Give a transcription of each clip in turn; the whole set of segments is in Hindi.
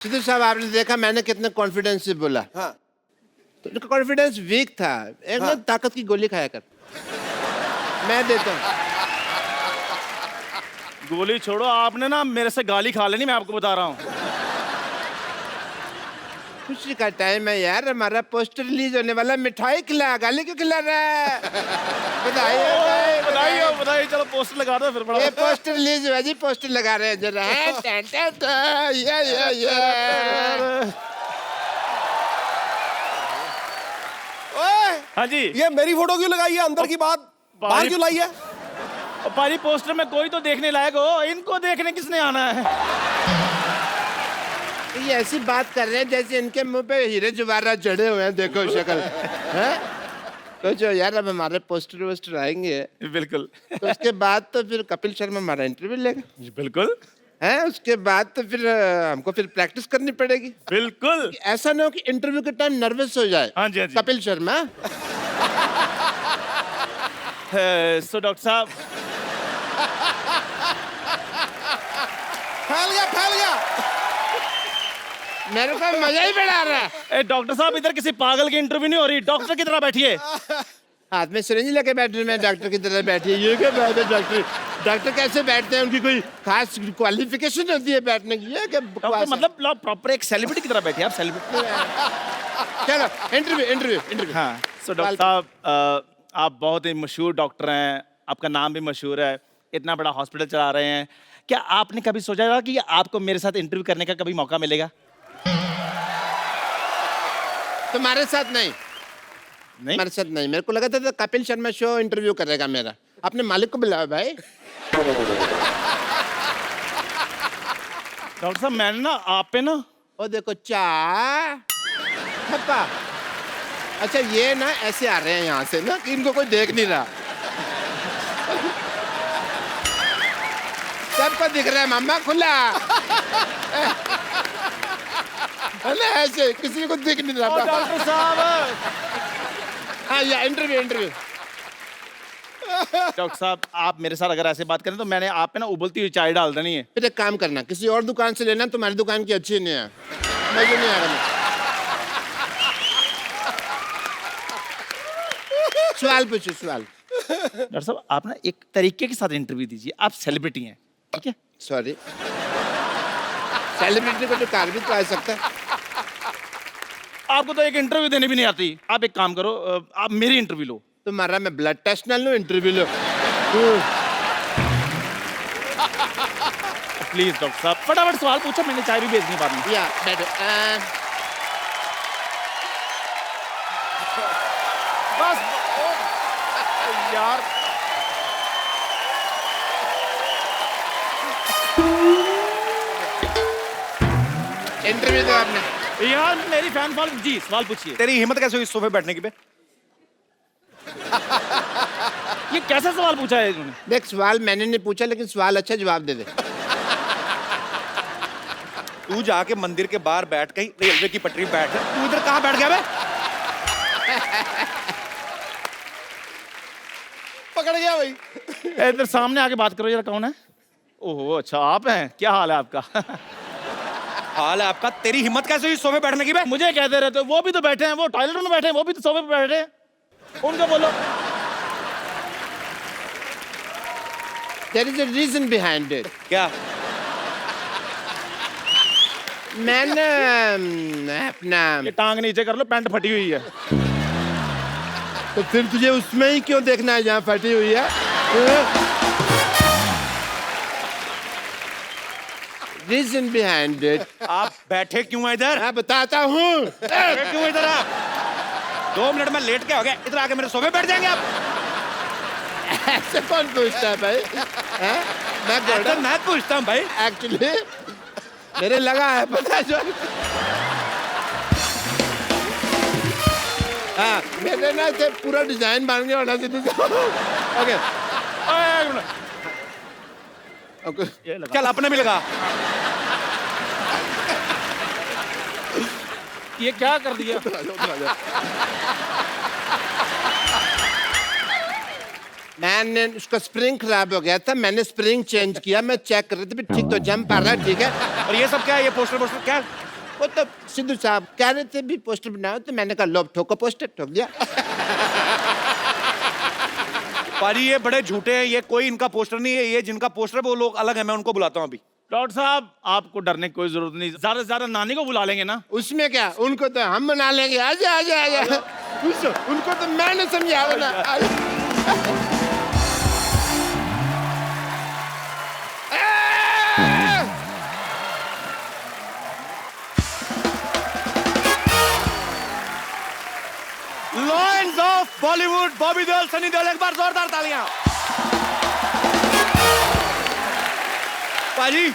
सिद्धू साहब आपने देखा मैंने कितने कॉन्फिडेंस से बोला। हाँ। तो उनका कॉन्फिडेंस वीक था। एक ना ताकत की गोली खाया कर। मैं देता हूँ। गोली छोड़ो, आपने ना मेरे से गाली खा लेनी, मैं आपको बता रहा हूँ। खुशी का टाइम है यार, हमारा पोस्टर रिलीज होने वाला। मिठाई खिला, गाली क्यों खिला रहा है? बधाई बधाई बधाई, चलो पोस्टर लगा दो फिर। ये पोस्टर रिलीज हुआ जी, पोस्टर लगा रहे हैं जरा। ओए, हाँ जी। ये मेरी फोटो क्यों लगाई है? अंदर की बात बाहर क्यों लाई है? पाजी पोस्टर में कोई तो देखने लायक हो, इनको देखने किसने आना है? ये ऐसी बात कर रहे हैं जैसे इनके मुंह पे हीरे जवाहरात जड़े हुए हैं। देखो शक्ल है। तो जो यार अब हमारे पोस्टर वोस्टर आएंगे बिल्कुल। तो उसके बाद तो फिर कपिल शर्मा हमारा इंटरव्यू लेगा। बिल्कुल है, उसके बाद तो फिर हमको फिर प्रैक्टिस करनी पड़ेगी। बिल्कुल। ऐसा ना हो कि इंटरव्यू के टाइम नर्वस हो जाए। हाँ जी, हाँ जी। कपिल शर्मा। सो डॉक्टर साहब, फैल गया फैल गया। मेरे को मजा ही बढ़ा रहा है। डॉक्टर साहब इधर किसी पागल की इंटरव्यू नहीं हो रही, डॉक्टर की तरह बैठिए। हाथ में सिरिंज लेके बैठे, मैं डॉक्टर की तरह बैठी। ये क्या बात है? डॉक्टर कैसे बैठते हैं? उनकी कोई खास क्वालिफिकेशन होती है बैठने की? ये क्या डॉक्टर बकवास है? मतलब प्रॉपर एक सेलिब्रिटी की तरह बैठिए आप, सेलिब्रिटी। चलो इंटरव्यू। हाँ, सो डॉक्टर साहब, आप बहुत ही मशहूर डॉक्टर हैं, आपका नाम भी मशहूर है, इतना बड़ा हॉस्पिटल चला रहे हैं। क्या आपने कभी सोचा था कि आपको मेरे साथ इंटरव्यू करने का कभी मौका मिलेगा? तुम्हारे साथ नहीं, नहीं, हमारे साथ नहीं। मेरे को लगा था कपिल शर्मा शो इंटरव्यू करेगा मेरा। अपने मालिक को बुलाओ भाई। डॉक्टर साहब मैंने ना आप पे ना, ओ देखो चा थप्पा। अच्छा ये ना ऐसे आ रहे हैं यहाँ से ना कि इनको कोई देख नहीं रहा। सबको दिख रहा है मामा खुला। है ना, ऐसे किसी को दिख नहीं रहा। डॉक्टर साहब। हाँ या इंटरव्यू। डॉक्टर साहब आप मेरे साथ अगर ऐसे बात करें तो मैंने आप पे ना उबलती हुई चाय डाल देनी है। फिर एक काम करना, किसी और दुकान से लेना, तुम्हारी दुकान की अच्छी नहीं है। मजा नहीं आ रहा। सवाल पूछो सवाल। डॉक्टर साहब आप ना एक तरीके के साथ इंटरव्यू दीजिए, आप सेलिब्रिटी हैं, ठीक है? सॉरी, सेलिब्रिटी को तो कार भी तो आ सकता है। आपको तो एक इंटरव्यू देने भी नहीं आती। आप एक काम करो, आप मेरी इंटरव्यू लो। तुम्हारा मैं ब्लड टेस्ट ना लूं, इंटरव्यू लो। प्लीज डॉक्टर साहब फटाफट सवाल पूछो, मैंने चाय भी भेजनी बाद में। या बैठो। बस यार, इंटरव्यू दो आपने। यार मेरी फैन फॉल जी, सवाल पूछिए। तेरी हिम्मत कैसे हुई सोफे बैठने की बे? ये कैसा सवाल पूछा है इन्होंने? देख सवाल मैंने नहीं पूछा, लेकिन सवाल अच्छा जवाब दे दे। तू जाके मंदिर के बाहर बैठ गई, रेलवे की पटरी बैठ। तू इधर कहाँ बैठ गया बे? पकड़ गया भाई। इधर सामने आके बात करो जरा, कौन है? ओहो अच्छा आप हैं, क्या हाल है आपका? हाल है आपका? तेरी हिम्मत कैसे हुई सोफे बैठने की बे? मुझे कहते रहते हो, वो भी तो बैठे हैं, वो टॉयलेट में बैठे हैं, वो भी तो सोफे पे बैठे हैं, उनको बोलो। There is a reason behind it. क्या? मैंने अपना ये टांग नीचे कर लो, पैंट फटी हुई है। तो फिर तुझे उसमें ही क्यों देखना है जहाँ फटी हुई है? Reason behind it. आप बैठे क्यों हैं इधर? मैं बताता हूँ। बैठे क्यों इधर आप? 2 मिनट में लेट के हो गया, इधर आके मेरे सोफे बैठ जाएंगे आप? ऐसे कौन पूछता है भाई? हैं? मैं ऐसा मैं पूछता हूँ भाई। एक्चुअली मेरे लगा है पता जो। हाँ मेरे ना से पूरा डिजाइन बन गया होना चाहिए। ओके ओके ये लगा। चल अपने भी लगा। ये क्या कर दिया? मैंने उसका स्प्रिंग खराब हो गया था, मैंने स्प्रिंग चेंज किया। मैं चेक कर रही थी ठीक तो जंप आ रहा है, ठीक है। और ये सब क्या है? ये पोस्टर क्या है? वो तो सिद्धू साहब कह रहे थे भी पोस्टर बनाओ, तो मैंने कहा लो ठोको पोस्टर, ठोक दिया। पाजी ये बड़े झूठे हैं, ये कोई इनका पोस्टर नहीं है, ये जिनका पोस्टर है वो लोग अलग है, मैं उनको बुलाता हूँ अभी। डॉक्टर साहब आपको डरने की कोई जरूरत नहीं, ज्यादा से ज्यादा नानी को बुला लेंगे ना। उसमें क्या, उनको तो हम बना लेंगे। आजा आजा आजा, उनको तो मैंने समझा ना। लॉयंस ऑफ बॉलीवुड, बॉबी देओल, सनी देओल, एक बार जोरदार तालियां। पाजी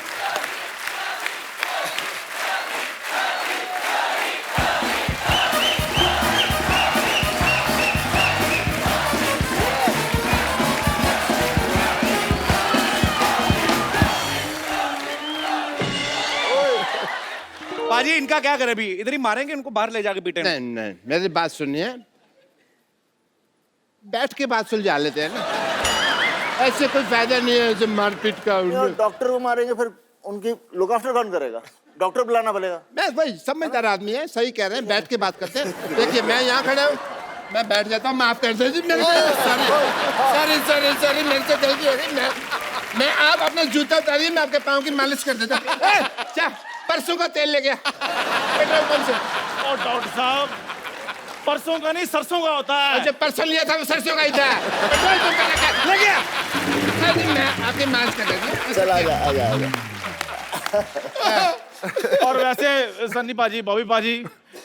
पाजी इनका क्या करें अभी, इधर ही मारेंगे इनको, बाहर ले जाके पीटेंगे। नहीं नहीं, मेरी बात सुनिए, बैठ के बात सुलझा लेते हैं ना, ऐसे कोई फायदा नहीं है ऐसे मारपीट का। डॉक्टर को मारेंगे फिर उनकी लुक आफ्टर कौन करेगा? डॉक्टर बुलाना पड़ेगा। मैं भाई समझदार आदमी है, सही कह रहे हैं, बैठ के बात करते हैं। देखिए मैं यहाँ खड़ा हूँ, मैं बैठ जाता हूँ, माफ कर दीजिए मेरे सॉरी सॉरी सॉरी, मेरे से गलती हो गई। मैं आप अपना जूता उतारिए, मैं आपके पाँव की मालिश कर देता हूँ। परसों का तेल ले गया पेट्रोल पंप से। और डॉक्टर साहब परसों का नहीं सरसों का होता है। जब परसों लिया था वो सरसों का ही था, पेट्रोल पंप का ले गया। सर जी मैं आपकी मालिश कर देता हूँ। चल आजा आजा आजा। और वैसे सन्नी पाजी, बॉबी पाजी,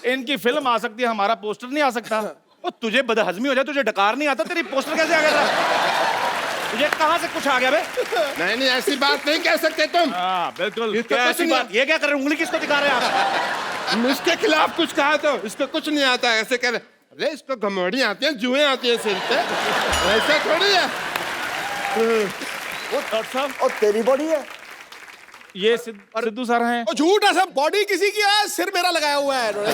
इनकी फिल्म आ सकती है, हमारा पोस्टर नहीं आ सकता। ओ तुझे बदहजमी हो जाए, तुझे डकार नहीं आता, तेरी पोस्टर कैसे आ गया था? तुझे कहाँ से कुछ आ गया बे? नहीं नहीं, ऐसी बात नहीं कह सकते तुम। हाँ बिल्कुल। क्या ऐसी बात? ये क्या कर रहे हैं, उंगली किसको दिखा रहे हैं आप? इसके खिलाफ कुछ कहा तो इसको कुछ नहीं आता, ऐसे कह रहे अरे इसको घमौड़ी आती है, जुएं आती है सिर पे, ऐसा थोड़ी है। वो डॉक्टर साहब और तेरी बॉडी है। ये सिद्धू सर हैं। ओ झूठ है सब, बॉडी किसी की है, सिर मेरा लगाया हुआ है इन्होंने।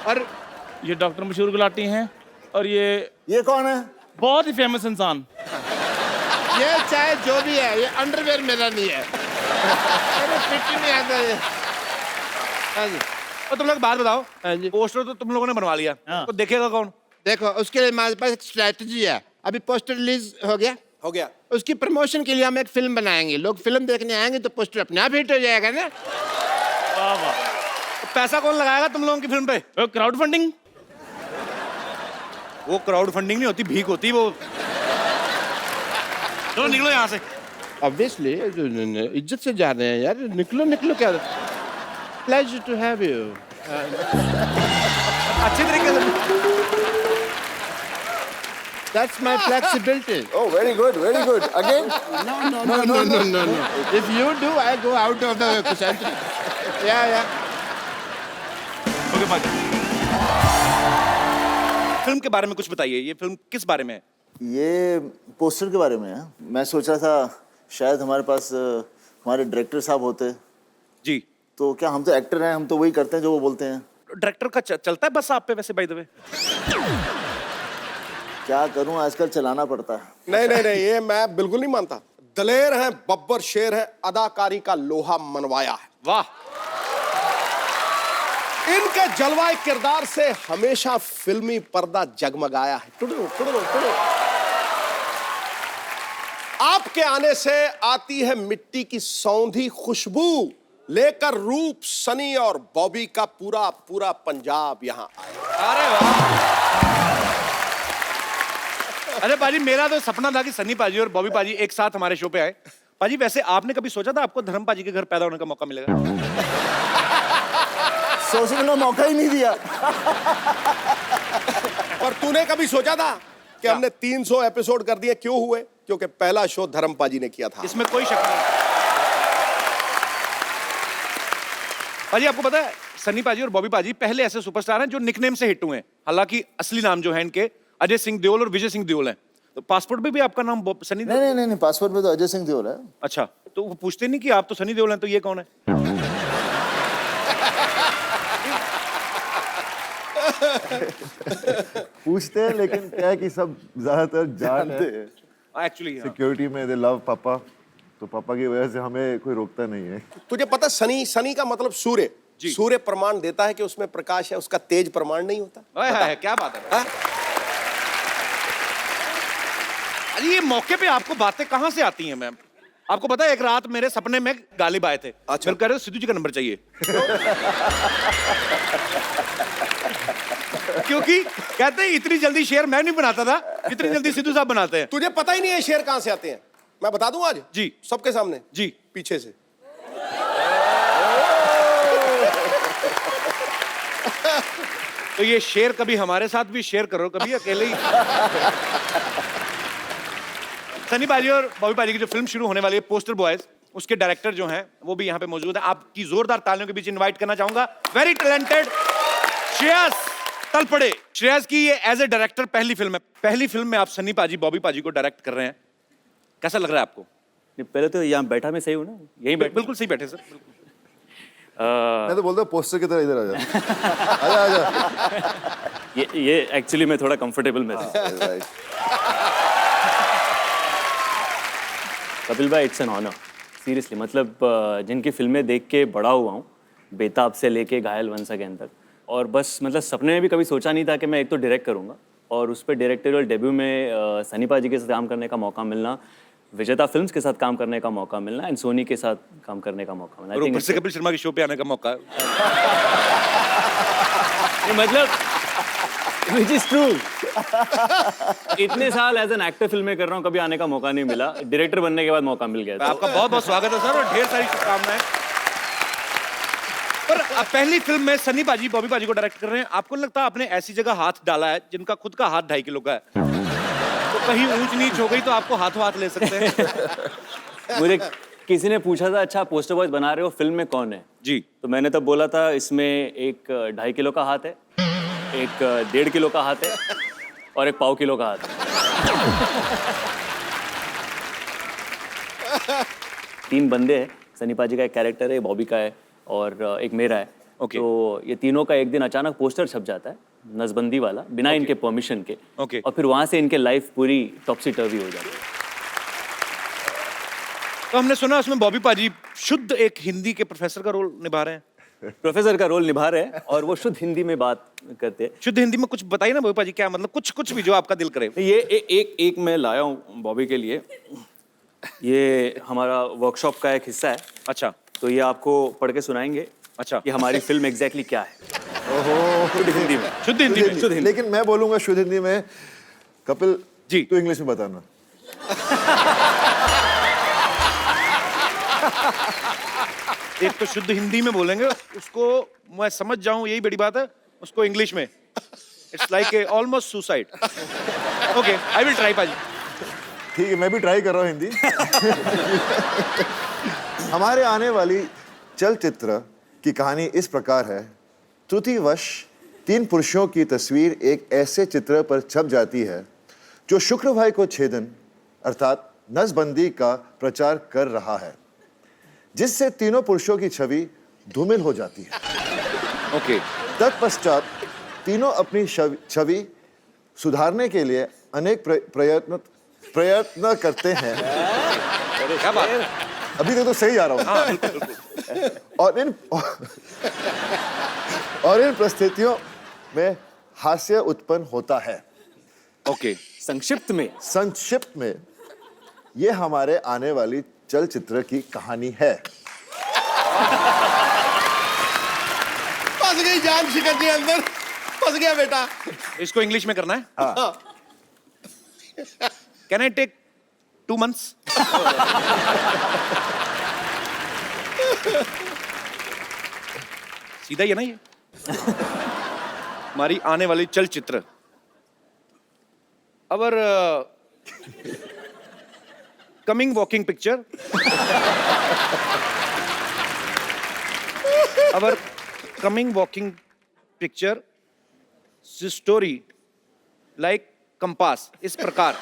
और ये डॉक्टर मशहूर गुलाटी हैं, और ये कौन है? बहुत ही फेमस इंसान। ये चाहे जो भी है, ये अंडरवेयर मेरा नहीं है, मेरे फिट ही नहीं आता ये। हाँ जी। और तुम लोग बात बताओ, हाँ जी। पोस्टर तो तुम लोगों ने बनवा लिया, हाँ। तो देखेगा कौन? देखो उसके लिए हमारे पास एक स्ट्रैटेजी है। अभी पोस्टर रिलीज हो गया, हो गया। उसकी प्रमोशन के लिए हम एक फिल्म बनाएंगे, लोग फिल्म देखने आएंगे तो पोस्टर अपने आप हिट हो जाएगा ना। वाह वाह। तो पैसा कौन लगाएगा तुम लोगों की फिल्म पे? Crowd funding. वो क्राउड फंडिंग नहीं होती, भीख होती वो। चलो निकलो यहाँ से। ऑब्वियसली इज्जत से जा रहे हैं यार, निकलो निकलो। क्या प्लेजर टू हैव यू। अच्छे तरीके से। That's my flexibility. Oh, very good, very good. Again? No. If you do, I go out of the century. Yeah. Okay पाजी, फिल्म के बारे में कुछ बताइए, ये फिल्म किस बारे में है? ये पोस्टर के बारे में है। मैं सोच रहा था शायद हमारे पास हमारे डायरेक्टर साहब होते। जी। तो क्या, हम तो एक्टर हैं, हम तो वही करते हैं जो वो बोलते हैं। डायरेक्टर का चलता है बस आप पे वैसे, बाय द वे? क्या करूं, आजकल चलाना पड़ता है। नहीं, ये मैं बिल्कुल नहीं मानता। दलेर है, बब्बर शेर है, अदाकारी का लोहा मनवाया है। वाह। इनके जलवाए किरदार से हमेशा फिल्मी पर्दा जगमगाया है। टुडू। आपके आने से आती है मिट्टी की सौंधी खुशबू, लेकर रूप सनी और बॉबी का पूरा पंजाब यहाँ आया। अरे वाह। अरे पाजी, मेरा तो सपना था कि सनी पाजी और बॉबी पाजी एक साथ हमारे शो पे आए। पाजी वैसे आपने कभी सोचा था आपको धर्म पाजी के घर पैदा होने का मौका मिलेगा? सोचने का मौका ही नहीं दिया। और तूने कभी सोचा था कि हमने 300 एपिसोड कर दिए? क्यों हुए? क्योंकि पहला शो धर्म पाजी ने किया था। इसमें कोई शक नहीं। पाजी आपको पता है, सनी पाजी और बॉबी पाजी पहले ऐसे सुपरस्टार हैं जो निकनेम से हिट हुए हैं। हालांकि असली नाम जो है इनके अजय सिंह देओल और विजय सिंह देओल है। तो पासपोर्ट पे भी आपका नाम सनी देओल? नहीं, पासपोर्ट में तो अजय सिंह देओल है। अच्छा, तो वो पूछते नहीं कि आप तो सनी देओल हैं, तो ये कौन है? पूछते हैं, लेकिन क्या है कि सब ज्यादातर जानते हैं। एक्चुअली सिक्योरिटी में दे लव पापा, तो पापा की वजह से हमें कोई रोकता नहीं है। तुझे पता सनी का मतलब सूर्य, जी। सूर्य प्रमाण देता है कि उसमें प्रकाश है, उसका तेज प्रमाण नहीं होता। हाय हाय, क्या बात है। हाँ? अरे ये मौके पे आपको बातें कहाँ से आती हैं मैम? आपको पता है एक रात मेरे सपने में गालिब आए थे। अच्छा। मेरे कह रहे सिद्धू जी का नंबर चाहिए। क्योंकि कहते हैं इतनी जल्दी शेयर मैं नहीं बनाता था जितनी जल्दी सिद्धू साहब बनाते हैं। तुझे पता ही नहीं है शेर कहां से आते हैं। मैं बता दूं आज जी। सबके सामने जी। पीछे से। तो ये शेर कभी हमारे साथ भी शेयर करो, कभी अकेले ही। सनी पाजी और बॉबी पाजी की जो फिल्म शुरू होने वाली है पोस्टर बॉयज, उसके डायरेक्टर जो हैं वो भी यहाँ पे मौजूद है। आपकी जोरदार तालियों के बीच इनवाइट करना चाहूंगा वेरी टैलेंटेड श्रेयस तलपड़े। श्रेयस की ये एज ए डायरेक्टर पहली फिल्म है। पहली फिल्म में आप सनी पाजी बॉबी पाजी को डायरेक्ट कर रहे हैं, कैसा लग रहा है आपको? नहीं, पहले तो यहाँ बैठा मैं सही हूँ ना, यहीं बैठ। बिल्कुल सही बैठे सर। मैं तो बोलता हूँ पोस्टर की तरह इधर आ जा। आजा आजा। ये एक्चुअली मैं थोड़ा कंफर्टेबल में था। Right. कपिल भाई, इट्स एन ऑनर सीरियसली। मतलब जिनकी फिल्में देख के बड़ा हुआ हूँ, बेताब से लेके घायल वंस अगेन तक, और बस मतलब सपने में भी कभी सोचा नहीं था कि मैं एक तो डायरेक्ट करूँगा और उस पर डायरेक्टोरियल डेब्यू में सनी पाजी के साथ काम करने का मौका मिलना, विजेता फिल्म्स के साथ काम करने का मौका मिलना एंड सोनी के साथ काम करने का मौका मिलना। और ऊपर से कपिल शर्मा के शो पे आने का मौका है। मतलब विच इज ट्रू। इतने साल एज एन एक्टर फिल्में कर रहा हूँ, कभी आने का मौका नहीं मिला। डायरेक्टर बनने के बाद मौका मिल गया। आपका बहुत बहुत स्वागत है सर और ढेर सारी शुभकामनाएं। पर अब पहली फिल्म में सनी पाजी बॉबी पाजी को डायरेक्ट कर रहे हैं, आपको लगता है आपने ऐसी जगह हाथ डाला है जिनका खुद का हाथ 2.5 किलो का है, तो कहीं ऊंच नीच हो गई तो आपको हाथों हाथ ले सकते हैं। मुझे किसी ने पूछा था, अच्छा पोस्टर बॉयज बना रहे हो, फिल्म में कौन है? जी। तो मैंने तब बोला था इसमें एक 2.5 किलो का हाथ है, एक 1.5 किलो का हाथ है और एक 1.5 किलो का हाथ है। 3 बंदे हैं, सनी पाजी का एक कैरेक्टर है, बॉबी का है और एक मेरा है। Okay. तो ये तीनों का एक दिन अचानक पोस्टर छप जाता है, नसबंदी वाला, बिना इनके परमिशन के। Okay. और फिर वहां से इनके लाइफ पूरी टॉपसी टर्वी हो जाती है। तो हमने सुना उसमें बॉबी पाजी शुद्ध एक हिंदी के प्रोफेसर का रोल निभा रहे हैं। प्रोफेसर का रोल निभा रहे हैं और वो शुद्ध हिंदी में बात करते हैं। शुद्ध हिंदी में कुछ बताइए ना बॉबी पाजी, क्या मतलब कुछ भी जो आपका दिल करे। ये एक मैं लाया हूँ बॉबी के लिए। ये हमारा वर्कशॉप का एक हिस्सा है। अच्छा। तो ये आपको पढ़ के सुनाएंगे। अच्छा। कि हमारी फिल्म एग्जैक्टली क्या है। शुद्ध हिंदी में। शुद्ध हिंदी में। शुद्ध हिंदी। लेकिन मैं बोलूंगा शुद्ध हिंदी में। कपिल जी। तू इंग्लिश में बताना। एक तो शुद्ध हिंदी में बोलेंगे, उसको मैं समझ जाऊं यही बड़ी बात है, उसको इंग्लिश में it's like a almost suicide. Okay, I will try पाजी। ठीक है, मैं भी ट्राई कर रहा हूँ हिंदी। हमारे आने वाली चलचित्र की कहानी इस प्रकार है। त्रुटिवश 3 पुरुषों की तस्वीर एक ऐसे चित्र पर छप जाती है जो शुक्र भाई को छेदन अर्थात नसबंदी का प्रचार कर रहा है, जिससे तीनों पुरुषों की छवि धूमिल हो जाती है। ओके। तत्पश्चात तीनों अपनी छवि सुधारने के लिए अनेक प्रयत्न करते हैं। क्या बात है? अभी तक तो सही आ रहा हूँ। और इन परिस्थितियों में हास्य उत्पन्न होता है। ओके। संक्षिप्त में ये हमारे आने वाली चलचित्र की कहानी है। फंस गई जान शिकर जी अंदर, फंस गया बेटा। इसको इंग्लिश में करना है। हाँ। Can I take 2 months? सीधा ही है ना ये। हमारी आने वाली चलचित्र our coming walking picture, our coming walking picture story like compass, इस प्रकार।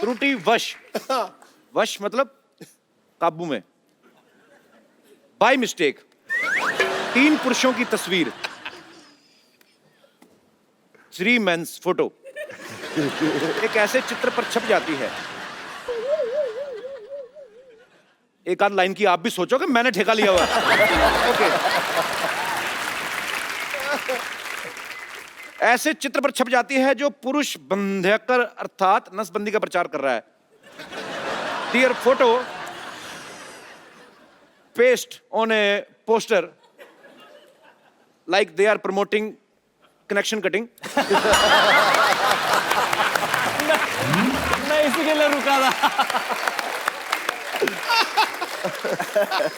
त्रुटिवश वश मतलब काबू में, बाय मिस्टेक 3 पुरुषों की तस्वीर, 3 मेंस फोटो एक ऐसे चित्र पर छप जाती है एक आध लाइन की आप भी सोचो कि मैंने ठेका लिया हुआ है। ओके। ऐसे चित्र पर छप जाती है जो पुरुष बंध्यकर अर्थात नसबंदी का प्रचार कर रहा है। Dear photo paste on a poster like they are promoting connection cutting. मैं इसी के लिए रुका था।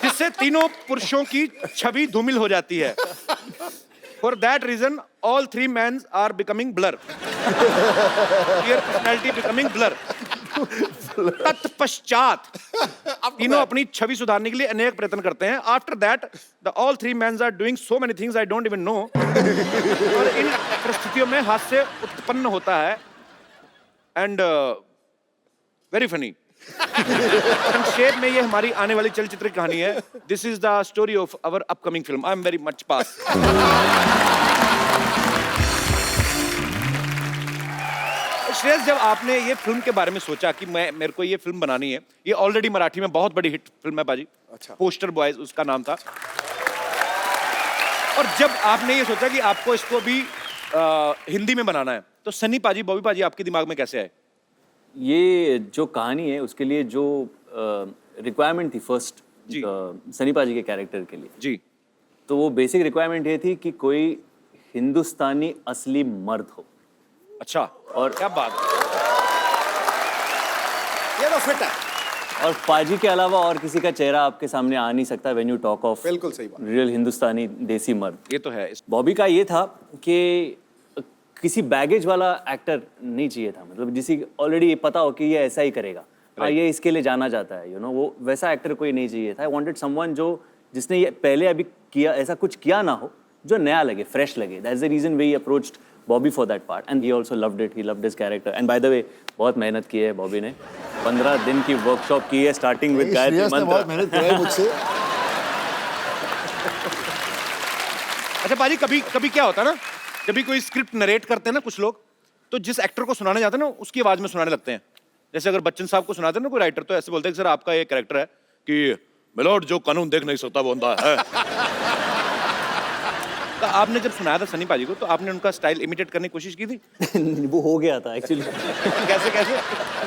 जिससे तीनों पुरुषों की छवि धूमिल हो जाती है। For that reason, all three men are becoming blur. Their personality becoming blur. तत्पश्चात तीनों अपनी छवि सुधारने के लिए अनेक प्रयत्न करते हैं। After that, the all three men are doing so many things I don't even know. और इन परिस्थितियों में हास्य उत्पन्न होता है and very funny. संक्षेप में ये हमारी आने वाली चलचित्र की कहानी है। This is the story of our upcoming film. I am very much pass. Shreyas, जब आपने ये फिल्म के बारे में सोचा कि मेरे को ये फिल्म बनानी है, ये ऑलरेडी मराठी में बहुत बड़ी हिट फिल्म है बाजी। अच्छा। पोस्टर बॉयज उसका नाम था। और जब आपने ये सोचा कि आपको इसको भी हिंदी में बनाना है, तो सनी पाजी, बॉबी पाजी आपके दिमाग में कैसे आए? ये जो कहानी है उसके लिए जो रिक्वायरमेंट थी फर्स्ट जी। सनी पाजी के कैरेक्टर के लिए, जी। तो वो बेसिक रिक्वायरमेंट ये थी कि कोई हिंदुस्तानी असली मर्द हो। अच्छा, और क्या बात है। ये तो फिट है। और पाजी के अलावा और किसी का चेहरा आपके सामने आ नहीं सकता व्हेन यू टॉक ऑफ बिल्कुल सही बात। रियल हिंदुस्तानी देसी मर्द। ये तो है। बॉबी का ये था कि किसी बैगेज वाला एक्टर नहीं चाहिए था, मतलब जिसे ऑलरेडी पता हो कि ये ऐसा ही करेगा, हाँ ये इसके लिए जाना जाता है, वो वैसा एक्टर कोई नहीं चाहिए था। आई वांटेड समवन जिसने ये पहले अभी किया, ऐसा कुछ किया ना हो, जो नया लगे, फ्रेश लगे। That's the reason we approached Bobby for that part and he also loved it, he loved his character. And by the way बहुत मेहनत की है बॉबी ने, 15 दिन की वर्कशॉप की है स्टार्टिंग विद गायत्री श्रेयस ने मंत्र। बहुत मेहनत की है मुझसे। अच्छा पाजी, कभी क्या होता है ना, जब भी कोई स्क्रिप्ट नरेट करते हैं ना कुछ लोग, तो जिस एक्टर को सुनाने जाते हैं ना उसकी आवाज में सुनाने लगते हैं। जैसे अगर बच्चन साहब को सुनाते हैं ना कोई राइटर, तो ऐसे बोलते हैं कि सर आपका ये कैरेक्टर है कि मिलोड जो कानून देख नहीं सकता वो अंधा है। तो आपने जब सुनाया था सनी पाजी को, तो आपने उनका स्टाइल इमिटेट करने की कोशिश की थी? वो हो गया था एक्चुअली। कैसे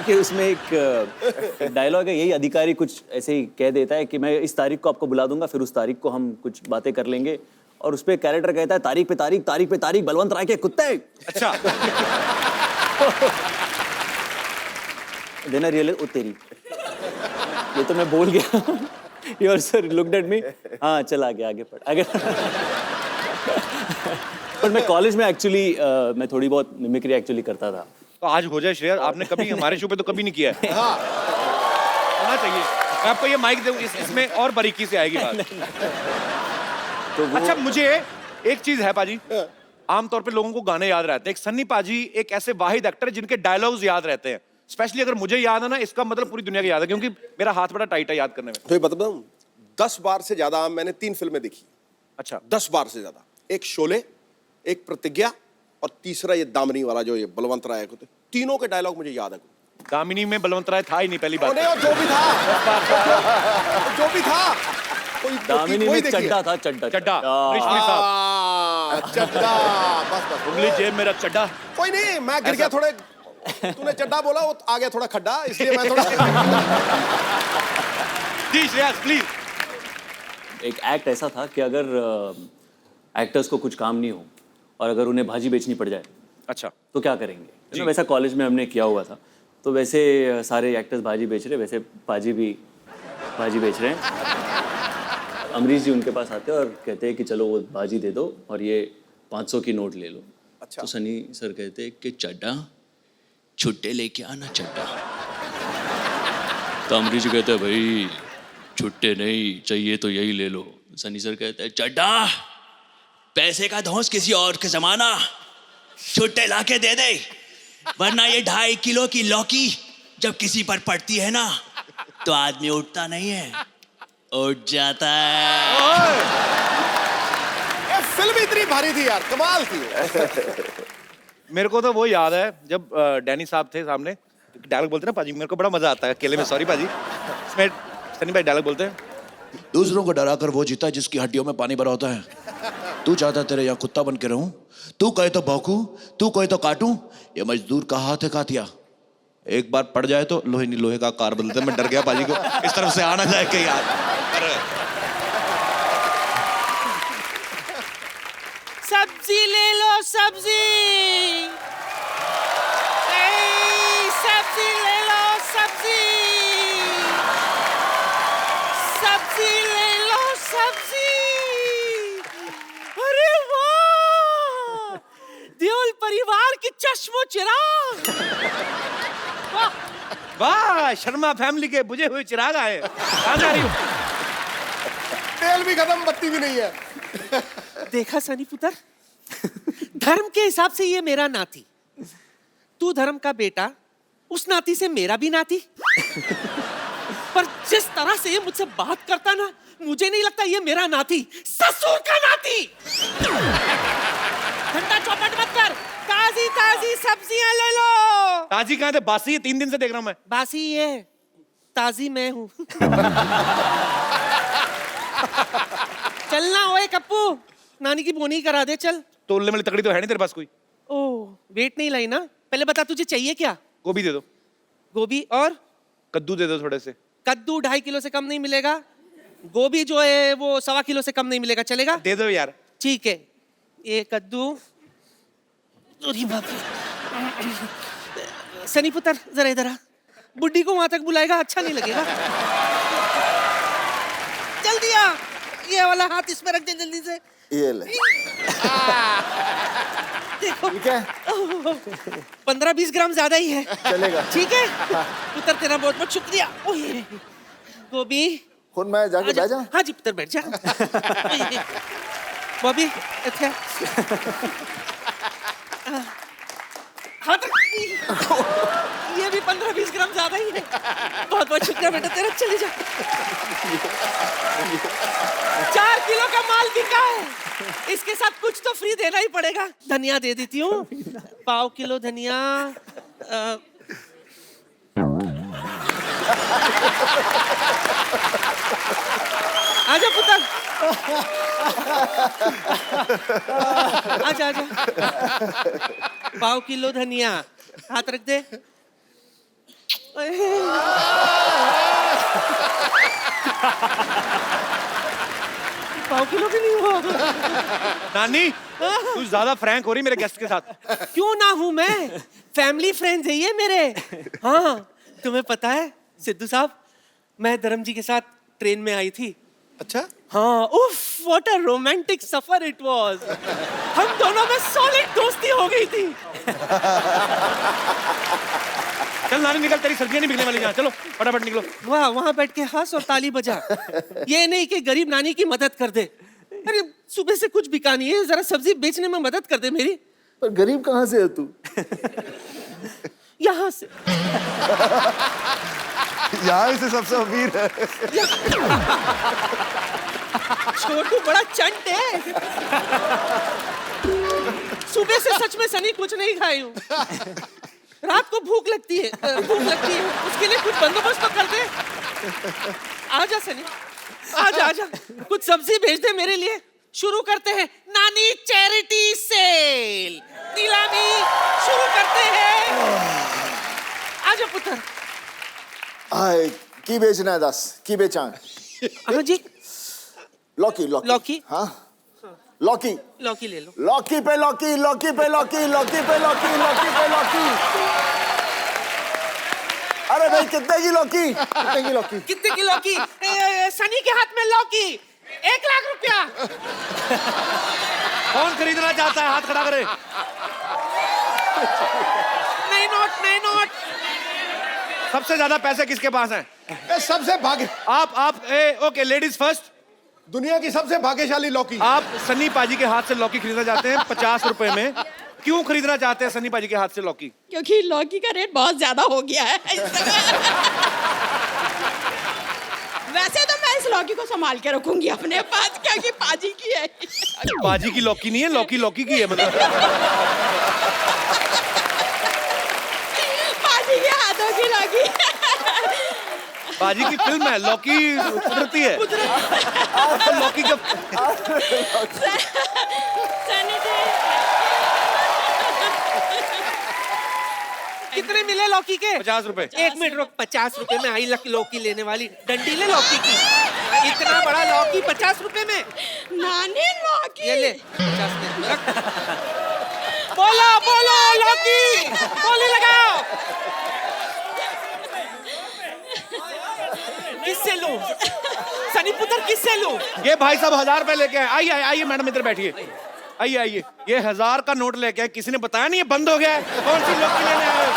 कि उसमें एक डायलॉग है, यही अधिकारी कुछ ऐसे ही कह देता है कि मैं इस तारीख को आपको बुला दूंगा, फिर उस तारीख को हम कुछ बातें कर लेंगे, और उस पे कैरेक्टर कहता है तारीख पे तारीख, तारीख पे तारीख, बलवंत राय के कुत्ते। अच्छा। देना रियल ओ तेरी, ये तो मैं बोल गया। Your sir looked at me, हाँ चल आगे पढ़ आगे। पर मैं कॉलेज में एक्चुअली मैं थोड़ी बहुत मिमिक्री एक्चुअली करता था। तो आज हो जाए श्रेयस, आपने कभी हमारे शो पे तो कभी नहीं किया है। हाँ। होना चाहिए। मैं आपको ये माइक दूं, इसमें और बारीकी से आएगी बात। तो अच्छा, मुझे एक चीज है पाजी, आमतौर पे लोगों को गाने याद रहते हैं। एक सन्नी पाजी एक ऐसे वाहिद एक्टर है जिनके डायलॉग्स याद रहते हैं। स्पेशली अगर मुझे याद है ना, इसका मतलब पूरी दुनिया को याद है, क्योंकि मेरा हाथ बड़ा टाइट है याद करने में। तो ये बताऊं, 10 बार से ज्यादा मैंने 3 फिल्में देखी। अच्छा। 10 बार से ज्यादा। एक शोले, एक प्रतिज्ञा, और तीसरा ये दामिनी वाला जो ये बलवंत राय को, तीनों के डायलॉग मुझे याद है। दामिनी में बलवंत राय था ही नहीं पहली बार। और जो भी था दामिनी में चड्डा था, चड्डा रेशमी साहब, चड्डा, बस उंगली जेब मेरा चड्डा। कोई नहीं, मैं गिर गया थोड़े, तूने चड्डा बोला, वो आ गया थोड़ा खड्डा, इसलिए मैं थोड़ा। जी श्रेयस प्लीज। एक एक्ट ऐसा था कि अगर एक्टर्स को कुछ काम नहीं हो और अगर उन्हें भाजी बेचनी पड़ जाए, अच्छा, तो क्या करेंगे। वैसा कॉलेज में हमने किया हुआ था, तो वैसे सारे एक्टर्स भाजी बेच रहे, वैसे पाजी भी भाजी बेच रहे हैं। अमरीश जी उनके पास आते हैं और कहते हैं कि चलो वो भाजी दे दो और ये 500 की नोट ले लो। अच्छा। तो सनी सर कहते हैं कि चड्डा छुट्टे लेके आना चड्डा। तो अमरीश जी कहते हैं भाई छुट्टे नहीं चाहिए तो यही ले लो। सनी सर कहते हैं चड्डा पैसे का धौंस किसी और के जमाना, छुट्टे लाके दे दे, वरना ये 2.5 किलो की लौकी जब किसी पर पड़ती है ना तो आदमी उठता नहीं है, उठ जाता है। ये फिल्म इतनी भारी थी यार, कमाल थी। मेरे को तो वो याद है जब डैनी साहब थे सामने, डायलॉग बोलते ना पाजी, मेरे को बड़ा मजा आता है अकेले में, सॉरी पाजी, इसमें सनी भाई डायलॉग बोलते हैं। दूसरों को डरा कर वो जीता जिसकी हड्डियों में पानी भरा होता है। तू चाहता तेरे यहाँ कुत्ता बन के रहूं, तू कहे तो भौंकूं, तू कहे तो काटूं, ये मजदूर का हाथ है कातिया। एक बार पड़ जाए तो लोहे नहीं लोहे का कार बदलते। मैं डर गया पाजी को इस तरफ से आना जाए कहीं यार। सब्जी ले लो सब्जी, सब्जी ले लो सब्जी, सब्जी ले लो सब्जी। अरे वाह, देओल परिवार की चश्मो चिराग। वाह, शर्मा फैमिली के बुझे हुए चिराग आए। कहाँ जा रही हो? तेल भी खत्म, बत्ती भी नहीं है। देखा सनी पुत्र, धर्म के हिसाब से ये मेरा नाती, तू धर्म का बेटा, उस नाती से मेरा भी नाती। पर जिस तरह से ये मुझसे बात करता ना, मुझे नहीं लगता ये मेरा नाती, ससुर का नाती। घंटा चौपट मत कर, ताजी ताजी सब्जियां ले लो। ताजी कहाँ थे? बासी है, 3 दिन से देख रहा हूँ मैं। बासी ये, ताजी मैं हूँ। चलना ओए कप्पू, नानी की बोनी करा दे चल। तोलने वाली तकड़ी तो है नहीं तेरे पास कोई? ओह, वेट नहीं लाई ना। पहले बता तुझे चाहिए क्या? गोभी दे दो। गोभी और कद्दू दे दो थोड़े से। कद्दू 2.5 किलो से कम नहीं मिलेगा। गोभी जो है वो 1.25 किलो से कम नहीं मिलेगा, चलेगा? दे दो यार। ठीक है, ये कद्दू। अरे बाप रे। सनी पुत्र जरा इधर आ, बुड्ढी को वहां तक बुलाएगा अच्छा नहीं लगेगा। जल्दी आ, ये वाला हाथ इसमें रख दे जल्दी से। ये ले। देखो ठीक है, 15-20 ग्राम ज्यादा ही है। चलेगा। ठीक है पुत्र, तेरा बहुत बहुत शुक्रिया। ओए गोभी, खुद मैं जाके बैठ जाऊं? हाँ जी पुत्र बैठ जा। बॉबी अच्छा हाथ रख। ये भी 15-20 ग्राम ज्यादा ही है। बहुत बहुत शुक्रिया बेटा तेरा, चले जा। 4 किलो का माल बिका है, इसके साथ कुछ तो फ्री देना ही पड़ेगा। धनिया दे देती हूँ, 1/4 किलो धनिया। आजा पुत्र, आजा आजा। 1/4 किलो धनिया, हाथ रख दे। 1/4 किलो भी नहीं हुआ। नानी तू ज्यादा फ्रैंक हो रही मेरे गेस्ट के साथ। क्यों ना हूं मैं, फैमिली फ्रेंड्स है ये मेरे। हाँ तुम्हें पता है सिद्धू साहब, मैं धर्म जी के साथ ट्रेन में आई थी। अच्छा, हाँ, उफ what a romantic suffer it was. हम दोनों में सॉलिड दोस्ती हो गई थी। चल नानी निकल, तेरी सब्जियां नहीं बिकने वाली यहाँ। चलो फटाफट निकलो। वाह, वहां बैठ के हंस और ताली बजा। ये नहीं कि गरीब नानी की मदद कर दे। अरे सुबह से कुछ बिका नहीं है, जरा सब्जी बेचने में मदद कर दे मेरी। पर गरीब कहाँ से है तू? यहाँ से। यहाँ से सबसे अमीर है। छोटू बड़ा चंट है। सुबह से सच में सनी कुछ नहीं खाई हूँ। रात को भूख लगती है, उसके लिए कुछ बंदोबस्त तो कर दे। आजा सनी, आजा आजा, कुछ सब्जी भेज दे मेरे लिए। शुरू करते हैं नानी चैरिटी सेल, नीलामी शुरू करते हैं। आजा पुत्र। आए, की बेचना है 10? की बेचा? हाँ जी, लौकी लौकी लौकी। हाँ लौकी लौकी ले लो। लौकी पे लौकी, लौकी पे लौकी, लौकी पे लौकी, लौकी पे लौकी। अरे भाई कितने की लौकी? कितने की लौकी? कितने की लौकी? सनी के हाथ में लौकी, 1 लाख रुपया। कौन खरीदना चाहता है? हाथ खड़ा करे। नहीं नोट, नहीं नोट। सबसे ज्यादा पैसे किसके पास हैं? सबसे भाग्य, आप ओके, लेडीज फर्स्ट। दुनिया की सबसे भाग्यशाली लौकी। आप सन्नी पाजी के हाथ से लौकी खरीदना चाहते हैं 50 रुपए में। क्यों खरीदना चाहते हैं सन्नी पाजी के हाथ से लौकी? क्योंकि लौकी का रेट बहुत ज्यादा हो गया है। वैसे तो मैं इस लौकी को संभाल के रखूंगी अपने पास, क्योंकि पाजी की है। पाजी की लौकी नहीं है, लौकी लौकी की है मतलब। पाजी के हाथों की लौकी। बाजी की फिल्म है, लौकी कुदरती है। लौकी का सनी जी कितने मिले लौकी के? 50 रुपए। 1 मिनट रुक, 50 रुपए में आई लौकी लेने वाली डंडी ले लौकी की। इतना बड़ा लौकी 50 रुपए में? नानी लौकी ये ले 50 दे रख। बोलो बोलो लौकी, बोली लगाओ। किससे लूं? सनी पुत्र किससे लूं? ये भाई साहब 1000 रुपए लेके आए। आइए आइए मैडम, इधर बैठिए। आइए आइए, ये 1000 का नोट लेके आए। किसी ने बताया नहीं ये बंद हो गया है? कौन सी लौकी लेने आए हो?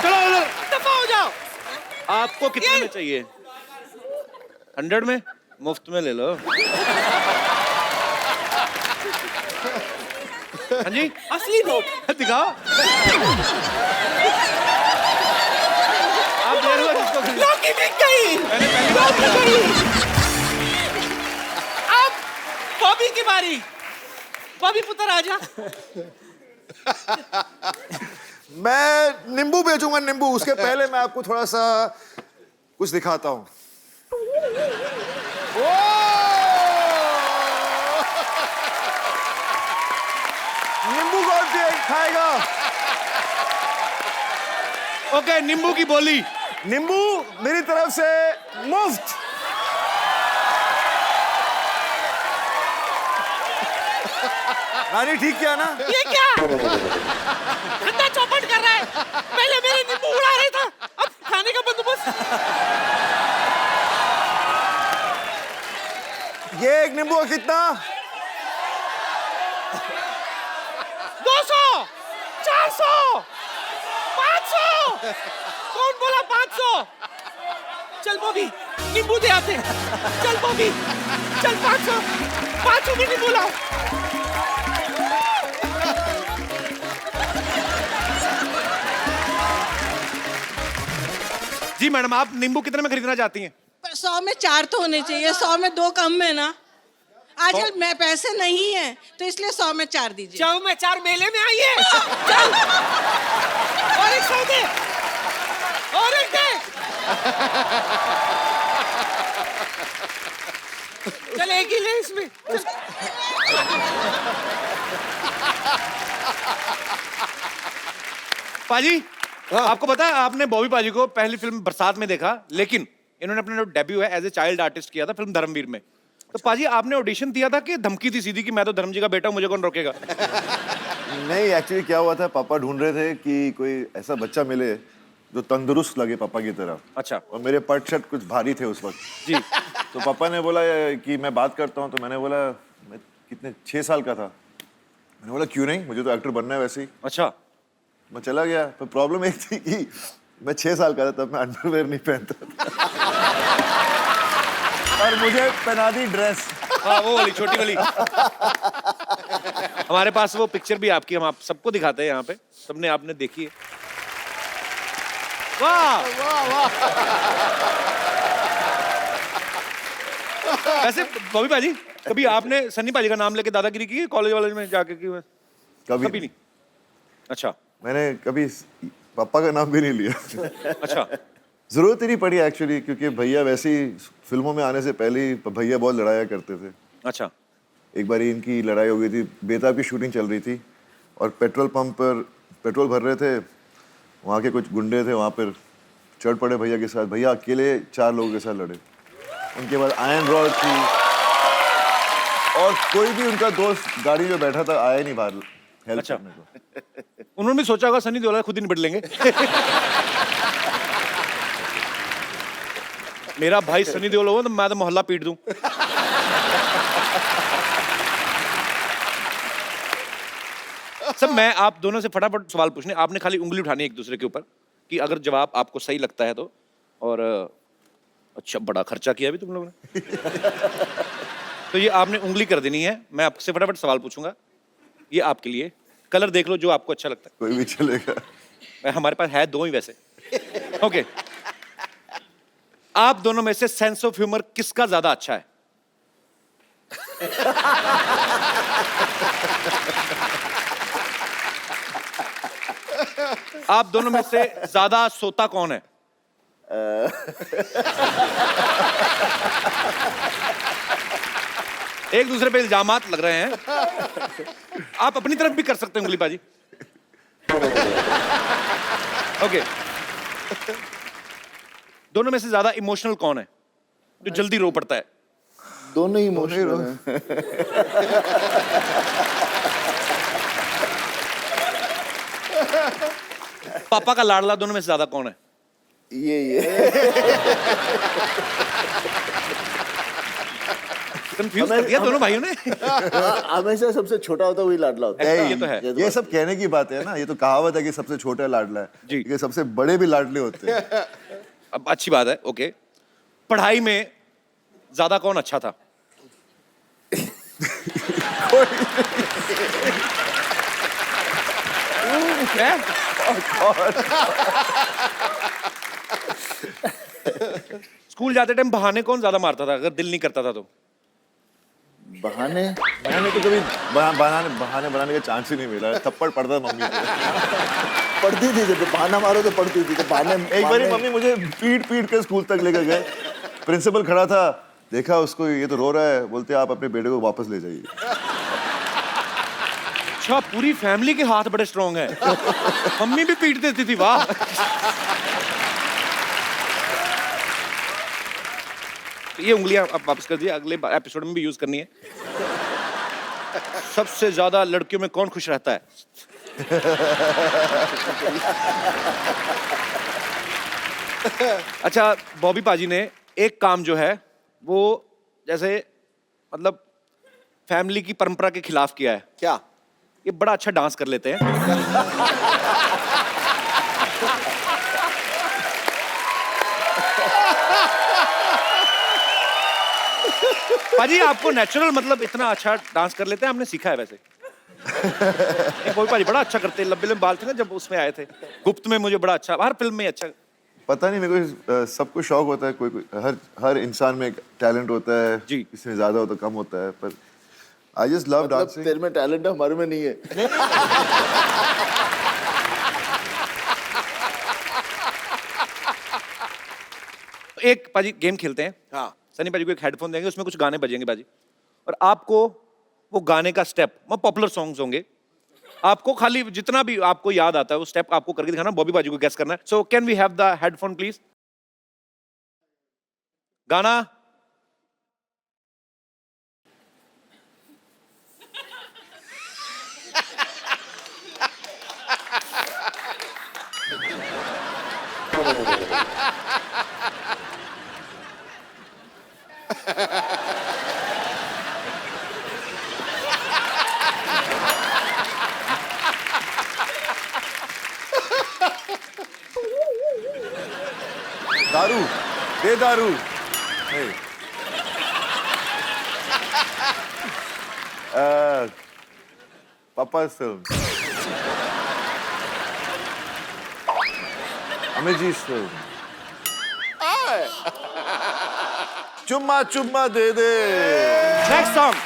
चलो उधर। दफा हो जाओ। आपको कितने में चाहिए? 100 में? मुफ्त में ले लो। हाँ जी, असली नोट दिखाओ। आप दे रहे हो जिसको खरीद- लौकी बिक गई। मैंने पहली बार लौकी गई। अब बॉबी की बारी। बॉबी पुत्र आजा। मैं नींबू बेचूंगा, नींबू। उसके पहले मैं आपको थोड़ा सा कुछ दिखाता हूं। नींबू कौन सी खाएगा? ओके, नींबू की बोली। नींबू मेरी तरफ से मुफ्त। रानी ठीक किया ना? ये क्या? धंधा चौपट कर रहा है। पहले मेरे नींबू उड़ा रहा था, अब खाने का बंदोबस्त। ये एक नींबू का कितना? 200, 400, 500। कौन बोला 500? चल बॉबी, नींबू दे आते। चल बॉबी, चल 500 में नींबू लाओ। जी मैडम, आप नींबू कितने में खरीदना चाहती हैं? पर 100 में 4 तो होने चाहिए, 100 में 2 कम में ना। आजकल मैं पैसे नहीं है तो इसलिए 100 में 4 दीजिए। 100 में 4 मेले में आई है। चल और एक 100 दे, और एक दे। चल एक ही ले इसमें। पाजी, आपको पता है आपने बॉबी पाजी को पहली फिल्म बरसात में देखा, लेकिन इन्होंने अपना जो डेब्यू है एज ए चाइल्ड आर्टिस्ट किया था फिल्म धर्मवीर में। तो पाजी आपने ऑडिशन दिया था कि धमकी थी सीधी कि मैं तो धर्म जी का बेटा हूं, मुझे कौन रोकेगा? नहीं, एक्चुअली क्या हुआ था, पापा ढूंढ रहे थे कि कोई ऐसा बच्चा मिले जो तंदुरुस्त लगे पापा की तरह। अच्छा। और मेरे पट शर्ट कुछ भारी थे उस वक्त जी। तो पापा ने बोला कि मैं बात करता हूँ। तो मैंने बोला, मैं कितने 6 साल का था। मैंने बोला क्यों नहीं, मुझे तो एक्टर बनना है वैसे ही। अच्छा। मैं चला गया। पर प्रॉब्लम एक थी कि मैं 6 साल का था, तब मैं अंडरवेयर नहीं पहनता था। और मुझे पहना दी ड्रेस। हाँ, वो वाली छोटी वाली। हमारे पास वो पिक्चर भी आपकी, हम आप सबको दिखाते हैं यहाँ पे, सबने आपने देखी है। वाह वाह वाह। वैसे बॉबी पाजी, कभी आपने सन्नी पाजी का नाम लेके दादागिरी की है कॉलेज वालेज में जाके की? कभी नहीं। अच्छा। मैंने कभी पापा का नाम भी नहीं लिया। अच्छा। जरूरत ही नहीं पड़ी एक्चुअली, क्योंकि भैया वैसे ही फिल्मों में आने से पहले ही भैया बहुत लड़ाया करते थे। अच्छा। एक बार इनकी लड़ाई हो गई थी, बेताब की शूटिंग चल रही थी और पेट्रोल पंप पर पेट्रोल भर रहे थे। वहाँ के कुछ गुंडे थे, वहाँ पर चढ़ पड़े भैया के साथ। भैया अकेले 4 लोगों के साथ लड़े। उनके बाद आयरन रॉड थी और कोई भी उनका दोस्त गाड़ी में बैठा था आया नहीं बाहर हेल्प अच्छा। करने को। उन्होंने भी सोचा होगा सनी देओल खुद ही निपट लेंगे। मेरा भाई सनी देओल होगा तो मैं तो मोहल्ला पीट दूं। सब मैं आप दोनों से फटाफट सवाल पूछने, आपने खाली उंगली उठानी है एक दूसरे के ऊपर कि अगर जवाब आपको सही लगता है तो। और अच्छा, बड़ा खर्चा किया भी तुम लोगों ने। तो ये आपने उंगली कर देनी है। मैं आपसे फटाफट सवाल पूछूंगा, ये आपके लिए। कलर देख लो जो आपको अच्छा लगता है। कोई भी चलेगा। हमारे पास है 2 ही वैसे। ओके। आप दोनों में से सेंस ऑफ ह्यूमर किसका ज्यादा अच्छा है? आप दोनों में से ज्यादा सोता कौन है? एक दूसरे पे इल्जामात लग रहे हैं। आप अपनी तरफ भी कर सकते हैं उंगली बाजी। ओके, दोनों में से ज्यादा इमोशनल कौन है, जो जल्दी रो पड़ता है? दोनों ही इमोशनल हैं। पापा का लाडला दोनों में से ज्यादा कौन है? ये कंफ्यूज कर दिया दोनों भाइयों ने। हमेशा सबसे छोटा होता है वही लाडला होता है। ये तो है। ये सब कहने की बात है ना, ये तो कहावत है कि सबसे छोटा लाडला है जी। ये सबसे बड़े भी लाडले होते हैं। अब अच्छी बात है। ओके, पढ़ाई में ज्यादा कौन अच्छा था? स्कूल जाते टाइम बहाने कौन ज्यादा मारता था, अगर दिल नहीं करता था तो? बहाने मैंने तो कभी बहाने बनाने का चांस ही नहीं मिला। थप्पड़ पड़ता मम्मी को। पढ़ती थी, जब बहाना मारो तो पढ़ती थी। तो बहाने एक बार मम्मी मुझे पीट के स्कूल तक लेकर गए। प्रिंसिपल खड़ा था, देखा उसको, ये तो रो रहा है, बोलते आप अपने बेटे को वापस ले जाइए। अच्छा, पूरी फैमिली के हाथ बड़े स्ट्रॉन्ग हैं। मम्मी भी पीट देती थी, वाह। ये उंगलियां आप वापस कर दिए, अगले एपिसोड में भी यूज करनी है। सबसे ज्यादा लड़कियों में कौन खुश रहता है? अच्छा, बॉबी पाजी ने एक काम जो है वो जैसे मतलब फैमिली की परंपरा के खिलाफ किया है। क्या? ये बड़ा अच्छा डांस कर लेते हैं। पाजी, आपको नेचुरल मतलब इतना अच्छा डांस कर लेते हैं, हमने सीखा है वैसे। कोई पाजी बड़ा अच्छा करते हैं, लंबे लंबे बाल थे ना जब उसमें आए थे गुप्त में, मुझे बड़ा अच्छा, हर फिल्म में अच्छा। पता नहीं, मेरे को सबको शौक होता है, कोई हर इंसान में एक टैलेंट होता है जी। किसी में ज्यादा होता कम होता है, पर आई जस्ट लव डांसिंग। तेरे में टैलेंट है, हमारे में नहीं है। एक पाजी गेम खेलते हैं। हाँ। सनी पाजी को एक हेडफोन देंगे, उसमें कुछ गाने बजेंगे पाजी, और आपको वो गाने का स्टेप, वो पॉपुलर सॉन्ग्स होंगे, आपको खाली जितना भी आपको याद आता है वो स्टेप आपको करके दिखाना, बॉबी पाजी को गेस करना है। So can we have the headphone please? गाना। दारू, दे दारू। पापा फिल्म, अमित जी फिल्म। चुम्मा चुम्मा दे दे। Next song.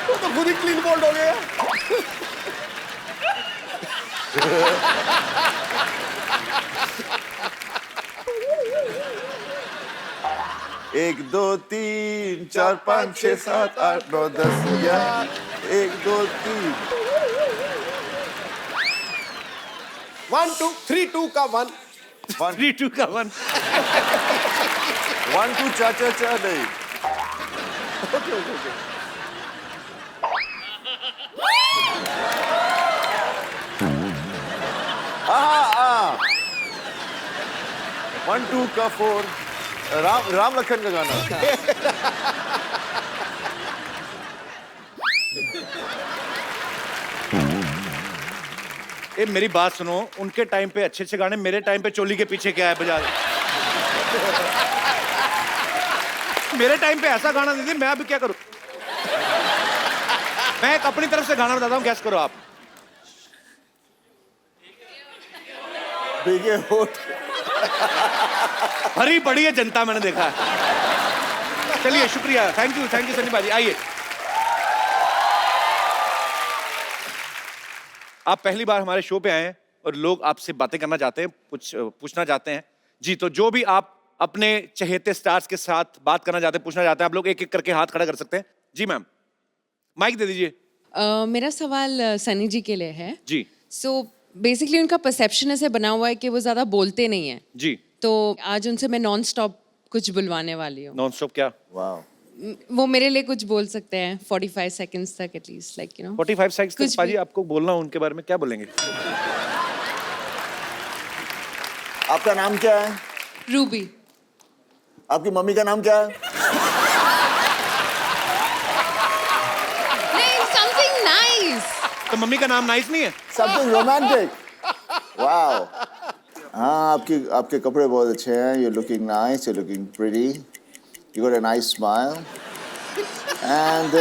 तो खुद ही क्लीन बोल्ड हो गया। एक दो तीन चार पाँच छः सात आठ नौ 10 11। एक दो तीन। 1 2 3 2 का 1। 3 2 का 1। 1 2 चा चा चा नहीं। हाँ 1 2 का 4। राम लखन का गाना। ए मेरी बात सुनो, उनके टाइम पे अच्छे अच्छे गाने, मेरे टाइम पे चोली के पीछे क्या है बजा। मेरे टाइम पे ऐसा गाना दीदी, मैं अभी क्या करूं? मैं एक अपनी तरफ से गाना बताता हूं, गैस करो आप। भीगे होठ। भरी पड़ी है जनता, मैंने देखा है। चलिए शुक्रिया, थैंक यू सनी बाजी। आइए आप पहली बार हमारे शो पे आए हैं और लोग आपसे बातें करना चाहते हैं, पूछना चाहते हैं जी। तो जो भी आप अपने चहेते स्टार्स के साथ बात करना चाहते हैं, पूछना चाहते हैं, आप लोग एक एक करके हाथ खड़ा कर सकते हैं। जी मैम, माइक दे दीजिए। मेरा सवाल सनी जी के लिए है जी। सो बेसिकली उनका परसेप्शन ऐसे बना हुआ है कि वो ज्यादा बोलते नहीं है जी। तो आज उनसे मैं नॉन स्टॉप कुछ बुलवाने वाली हूँ। नॉन स्टॉप क्या? वाह, वो मेरे लिए कुछ बोल सकते हैं 45 सेकंड्स तक एटलीस्ट, लाइक 45 सेकंड्स कुछ तक पाजी भी। आपको बोलना हो उनके बारे में, क्या बोलेंगे? आपका नाम क्या है? रूबी। आपकी मम्मी का नाम क्या है? नहीं, समथिंग नाइस। तो मम्मी का नाम नाइस नहीं है? Something romantic. वाओ। हाँ, आपके कपड़े बहुत अच्छे हैं। You're looking nice, you're looking pretty. You got a nice smile. And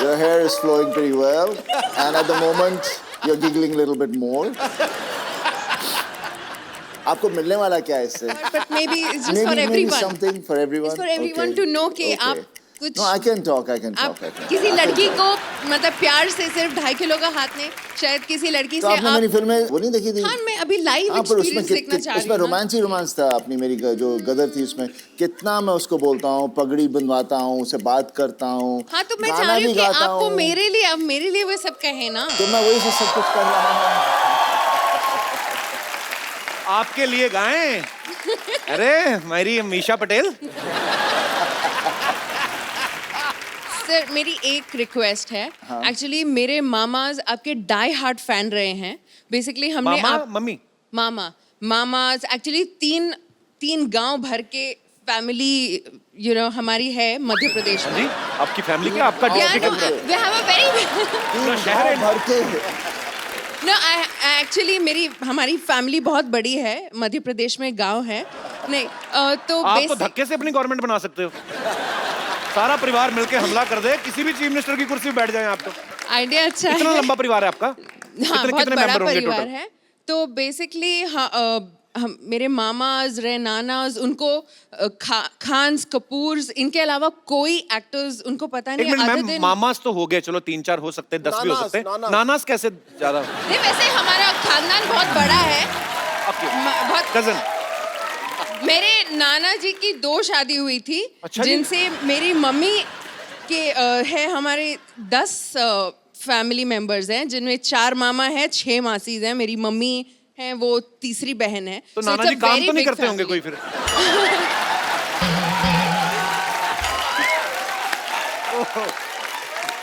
your hair is flowing pretty well. And at the moment, you're giggling a little bit more. आपको मिलने वाला क्या है इससे? But maybe it's just for everyone. Something for everyone. It's for everyone Okay. to know कि Okay. आप कुछ No, I can talk. आप किसी लड़की को मतलब प्यार से सिर्फ 2.5 किलो का हाथ नहीं, शायद किसी लड़की तो से आपने मेरी फिल्म में वो नहीं देखी थी? हाँ, मैं अभी लाइव हाँ, पर उसमें एक्सपीरियंस देखना चाह रही उसमें हूँ। रोमांस ही रोमांस था। अपनी मेरी जो गदर थी उसमें कितना मैं उसको बोलता हूँ, पगड़ी बंधवाता हूँ, उसे बात करता हूँ। हाँ, तो मैं गाना चाह रही भी हूँ कि गाता आपको हूँ। मेरे लिए वो सब कहे ना। तो मैं वही से सब कुछ कर रहा हूँ। आपके लिए गाएं? अरे मेरी मीशा पटेल। सर, मेरी एक रिक्वेस्ट है। एक्चुअली मेरे मामाज आपके डाई हार्ट फैन रहे हैं। बेसिकली हमने मम्मी मामाज एक्चुअली तीन गांव भर के फैमिली हमारी है मध्य प्रदेश में। जी, आपकी फैमिली क्या? आपका district? we have a very शहर भर के No, एक्चुअली हमारी फैमिली बहुत बड़ी है, मध्य प्रदेश में गांव है। नहीं तो आप तो धक्के से अपनी गवर्नमेंट बना सकते हो। सारा परिवार मिलके हमला कर दे, किसी भी चीफ मिनिस्टर की कुर्सी पे बैठ जाएं आप तो। आइडिया अच्छा है। कितना लंबा परिवार है आपका? हाँ, बहुत कितने बड़ा मेंबर होंगे परिवार टोटल? है। तो बेसिकली मेरे मामाज रहे, नानाज, उनको खान्स, कपूर्स, इनके अलावा कोई एक्टर्स उनको पता नहीं। एक minute other ma'am, than- mama's तो हो गए, चलो 3-4 हो सकते हैं, 10 भी हो सकते हैं। नानास कैसे ज्यादा? नहीं, वैसे हमारा खानदान बहुत बड़ा है। बहुत कजन? मेरे नाना जी की 2 शादी हुई थी। अच्छा जी? जिनसे मेरी मम्मी के है हमारे 10 फैमिली मेंबर्स हैं, जिनमें 4 मामा हैं, 6 मासीज हैं। मेरी मम्मी है, वो तीसरी बहन है। तो So नाना it's a जी काम very तो नहीं big करते होंगे family. कोई फिर?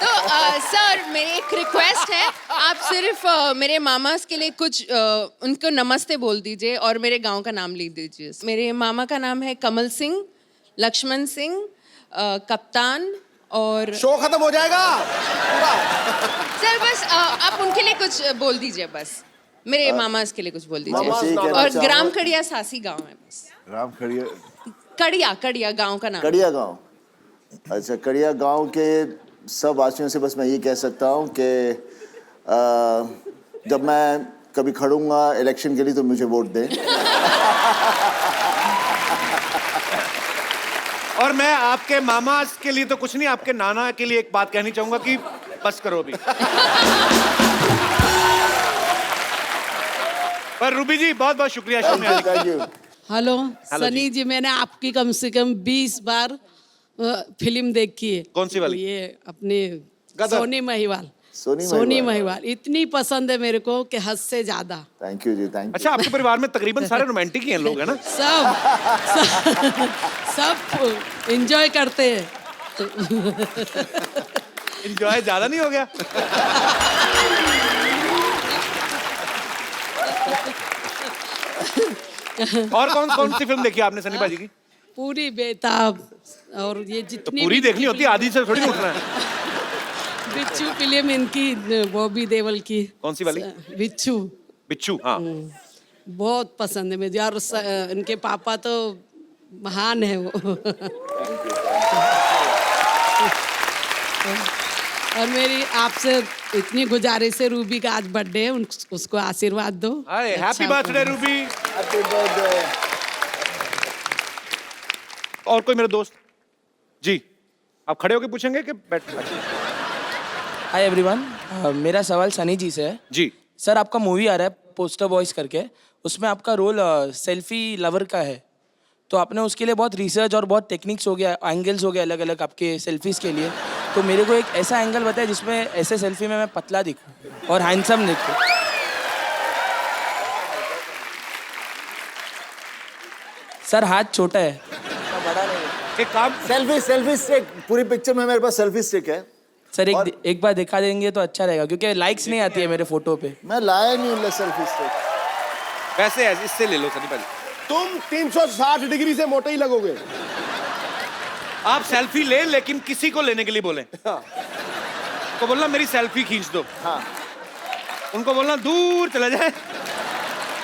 तो सर, मेरी एक रिक्वेस्ट है, आप सिर्फ मेरे मामास के लिए कुछ उनको नमस्ते बोल दीजिए और मेरे गांव का नाम लिख दीजिए। मेरे मामा का नाम है कमल सिंह, लक्ष्मण सिंह, कप्तान और शो खत्म हो जाएगा। सर बस आप उनके लिए कुछ बोल दीजिए। बस मेरे मामास के लिए कुछ बोल मामा से दीजिए। ही कहना और चाहूंगा- ग्राम कड़िया सासी गांव है बस। राम खड़िया कड़िया गांव का नाम। कड़िया गांव। अच्छा, कड़िया गांव के सब वासियों से बस मैं ये कह सकता हूँ कि जब मैं कभी खड़ूंगा इलेक्शन के लिए तो मुझे वोट दें। और मैं आपके मामा के लिए तो कुछ नहीं, आपके नाना के लिए एक बात कहनी चाहूंगा कि बस करो अभी। पर रूबी जी बहुत बहुत शुक्रिया शो में आने का। Thank you. Hello hello Sunny ji, मैंने आपकी कम से कम 20 बार फिल्म देखी है। कौन सी वाली? ये अपनी गदर। सोनी महिवाल। सोनी सोनी महिवाल। महिवाल इतनी पसंद है मेरे को कि हद से ज्यादा। Thank you ji, thank you. अच्छा, आपके परिवार में तकरीबन सारे रोमांटिक ही हैं लोग, है ना? सब एंजॉय करते हैं। एंजॉय ज्यादा नहीं हो गया? और कौन कौन सी फिल्म देखी आपने सनी बाजी की? पूरी बेताब और ये तो जितनी पूरी भी देखनी होती है, आधी से थोड़ी उठना है। बिच्छू फिल्म इनकी, बॉबी देओल की। कौन सी वाली? बिच्छू। बिच्छू, हाँ। बहुत पसंद है मुझे। और इनके पापा तो महान है वो। और मेरी आपसे इतनी गुजारिश है, रूबी का आज बर्थडे है, उसको आशीर्वाद दो। अरे हैप्पी अच्छा बर्थडे रूबी। Happy birthday. और कोई मेरे दोस्त? जी, आप खड़े होके पूछेंगे कि बैठ? हाय एवरीवन, मेरा सवाल सनी जी से है। जी सर, आपका मूवी आ रहा है पोस्टर बॉयज करके, उसमें आपका रोल सेल्फी लवर का है, तो आपने उसके लिए बहुत रिसर्च और बहुत टेक्निक्स हो गया, एंगल्स हो गए अलग अलग आपके सेल्फीज के लिए। तो मेरे को एक ऐसा एंगल बताया जिसमें ऐसे सेल्फी में मैं पतला दिखूं और हैंडसम दिखूं। सर, हाथ छोटा है, बड़ा नहीं है। एक काम, सेल्फी स्टिक, पूरी पिक्चर में मेरे पास सेल्फी स्टिक है। सर, एक बार दिखा देंगे तो अच्छा रहेगा, क्योंकि लाइक्स नहीं आती है मेरे फोटो पे। मैं लाया नहीं हूँ सेल्फी स्टिक। पैसे इससे ले लो सनी भाई। तुम 360 डिग्री से मोटे ही लगोगे। आप सेल्फी ले, लेकिन किसी को लेने के लिए बोले। तो बोलना मेरी सेल्फी खींच दो। हाँ। उनको बोलना दूर चला जाए,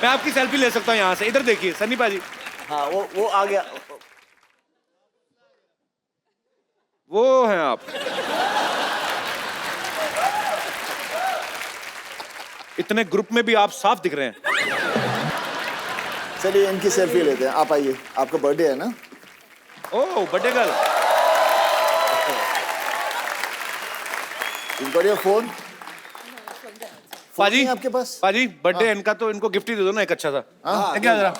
मैं आपकी सेल्फी ले सकता हूँ यहाँ से। इधर देखिए सनी भाजी। हाँ, वो आ गया। वो हैं आप। इतने ग्रुप में भी आप साफ दिख रहे हैं। चलिए इनकी सेल्फी लेते हैं, आप आइए। आपका बर्थडे है ना? ओह, बर्थडे गर्ल। इनको दिया फोन। पाजी आपके पास? पाजी, बर्थडे इनका, तो इनको गिफ्ट ही दे दो ना एक अच्छा सा। हाँ, क्या जरा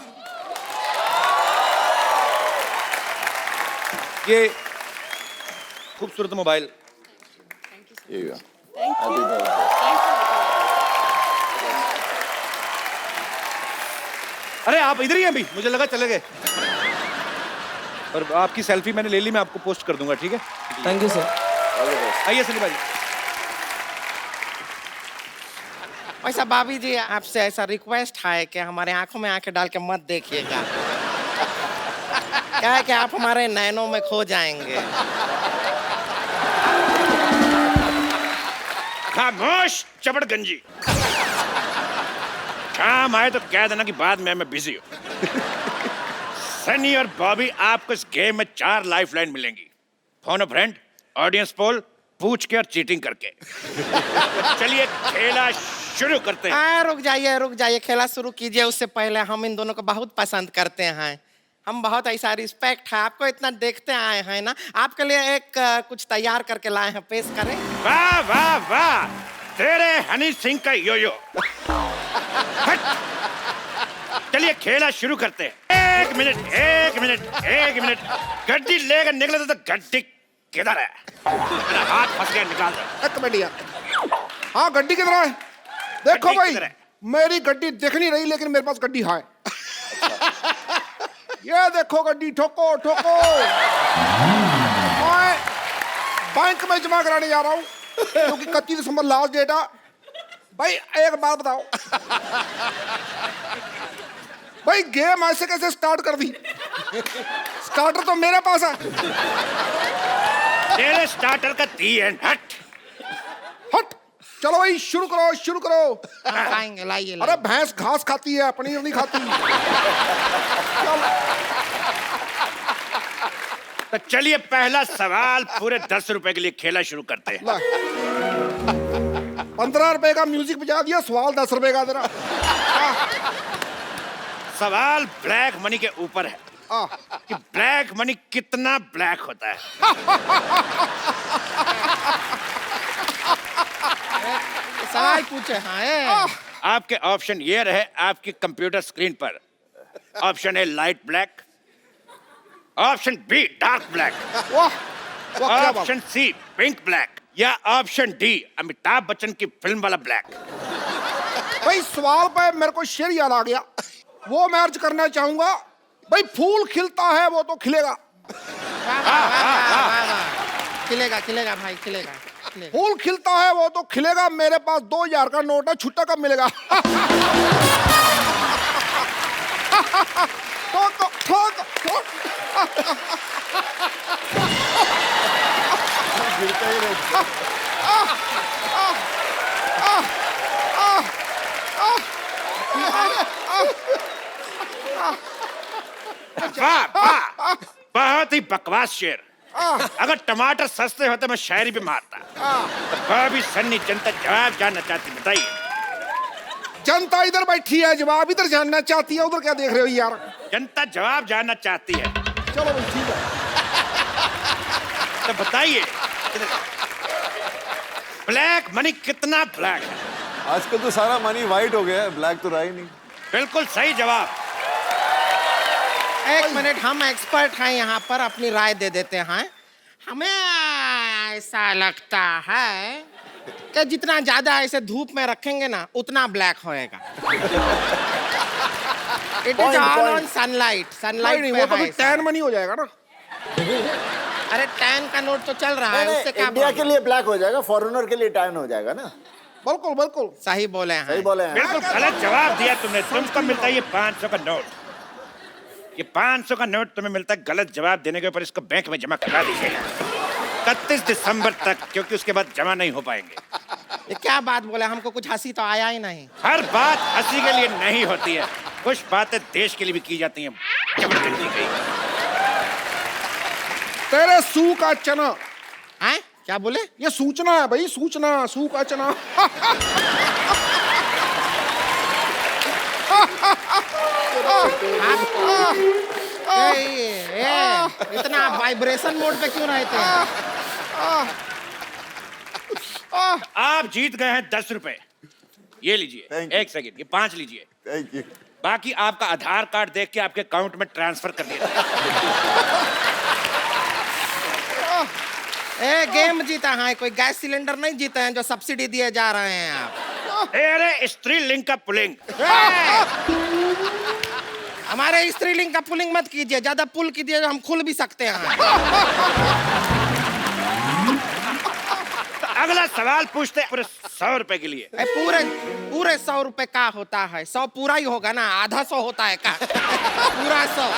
ये खूबसूरत मोबाइल। ये गया। Happy birthday। अरे आप इधर ही हैं अभी, मुझे लगा चले गए। और आपकी सेल्फी मैंने ले ली, मैं आपको पोस्ट कर दूंगा, ठीक है? Thank you sir. आइए सनी भाई। वैसा भाभी जी, आपसे ऐसा रिक्वेस्ट है कि हमारे आंखों में आंखें डाल के मत देखिएगा। क्या है कि आप हमारे नैनों में खो जाएंगे। खामोश चपड़गंजी। काम आए तो कह देना कि बाद में मैं बिजी हूँ। सनी और बॉबी, आपको इस गेम में 4 लाइफलाइन मिलेंगी। फोन अ फ्रेंड, ऑडियंस पोल, पूछ के और चीटिंग करके। चलिए खेला शुरू करते हैं। रुक जाइए, खेला शुरू कीजिए। उससे पहले हम इन दोनों को बहुत पसंद करते हैं। हम बहुत ऐसा रिस्पेक्ट है, आपको इतना देखते आए हैं ना, आपके लिए एक कुछ तैयार करके लाए हैं, पेश करें। वाह वाह वाह, तेरे हनी सिंह का योयो। चलिए खेला शुरू करते हैं। एक मिनट। गड्डी लेकर निकले तो गड्डी किधर है? मेरा हाथ फंस गया, निकाल दो। एक मिनट यार। हाँ, गड्डी किधर है? देखो गड्डी भाई, किधर है? मेरी गड्डी दिख नहीं रही, लेकिन मेरे पास गड्डी है। ये देखो गड्डी, ठोको। मैं बैंक में जमा कराने जा रहा हूँ, क्योंकि 31 दिसंबर लास्ट डेट है। भाई एक बात बताओ, भाई गेम ऐसे कैसे स्टार्ट कर दी? स्टार्टर तो मेरे पास है। तेरे स्टार्टर का दी एंड हट। चलो भाई शुरू करो। लाइए। अरे भैंस घास खाती है, पनीर नहीं खाती। तो चलिए पहला सवाल, पूरे 10 रुपए के लिए खेला शुरू करते हैं। 15 रुपए का म्यूजिक बजा दिया, सवाल 10 रुपए का तेरा। सवाल ब्लैक मनी के ऊपर है कि ब्लैक मनी कितना ब्लैक होता है। सवाल पूछे। हाँ, आपके ऑप्शन ये रहे आपकी कंप्यूटर स्क्रीन पर। Option a light black, option b dark black, option c pink black, या ऑप्शन डी अमिताभ बच्चन की फिल्म वाला ब्लैक। भाई सवाल पे मेरे को शेर याद आ गया, वो मैं अर्ज करना चाहूंगा। भाई फूल खिलता है वो तो खिलेगा। खिलेगा भाई, खिलेगा। फूल खिलता है वो तो खिलेगा। मेरे पास 2000 का नोट है, छुट्टा कब मिलेगा? ठोक। वाह, बहुत ही बकवास शेर। अगर टमाटर सस्ते होते मैं शायरी भी मारता। तो बॉबी, सन्नी, जनता जवाब जानना चाहती, बताइए। जनता इधर बैठी है, जवाब इधर जानना चाहती है। उधर क्या देख रहे हो यार? जनता जवाब जानना चाहती है। चलो भाई ठीक है। तो बताइए। ब्लैक मनी कितना ब्लैक है? आजकल तो सारा मनी वाइट हो गया है, ब्लैक तो रहा ही नहीं। बिल्कुल सही जवाब। एक मिनट, हम एक्सपर्ट हैं यहाँ पर, अपनी राय दे देते हैं। हमें ऐसा लगता है कि जितना ज्यादा ऐसे धूप में रखेंगे ना उतना ब्लैक होएगा। It is all on sunlight. Sunlight नहीं, पे वो तो है फिर टैन मनी हो जाएगा ना। अरे टैन का नोट तो चल रहा है, उससे क्या इंडिया के problem? लिए ब्लैक हो जाएगा, फॉरेनर के लिए टैन हो जाएगा ना। बिल्कुल बिल्कुल सही बोले हैं। सही बोले हैं। बिल्कुल गलत जवाब दिया तुमने। तुमको मिलता है ये 500 का नोट। ये 500 का नोट तुम्हें मिलता है गलत जवाब देने के ऊपर। इसको बैंक में जमा करा दीजिएगा 31 दिसंबर तक, क्योंकि उसके बाद जमा नहीं हो पाएंगे। ये क्या बात बोले, हमको कुछ हंसी तो आया ही नहीं। हर बात हंसी के लिए नहीं होती है, कुछ बातें देश के लिए भी की जाती हैं। जबरदस्ती गई। तेरे सू का चना। हैं? क्या बोले? ये सूचना है भाई, सूचना, सू का चना। इतना वाइब्रेशन मोड पे क्यों रहते हैं? आप जीत गए हैं 10 रुपए। ये लीजिए। Thank you. 1 सेकंड, ये 5 लीजिए। Thank you. बाकी आपका आधार कार्ड देख के आपके अकाउंट में ट्रांसफर कर दिया जाएगा। गेम जीता है, कोई गैस सिलेंडर नहीं जीते हैं जो सब्सिडी दिए जा रहे हैं आप। अरे स्त्रीलिंग का पुलिंग। हमारे स्त्रीलिंग का पुलिंग मत कीजिए, ज्यादा पुल कीजिए हम खुल भी सकते हैं। अगला सवाल पूछते हैं पूरे 100 रुपए के लिए। पूरे 100 रुपए का होता है? 100 पूरा ही होगा ना, आधा 100 होता है का? पूरा 100।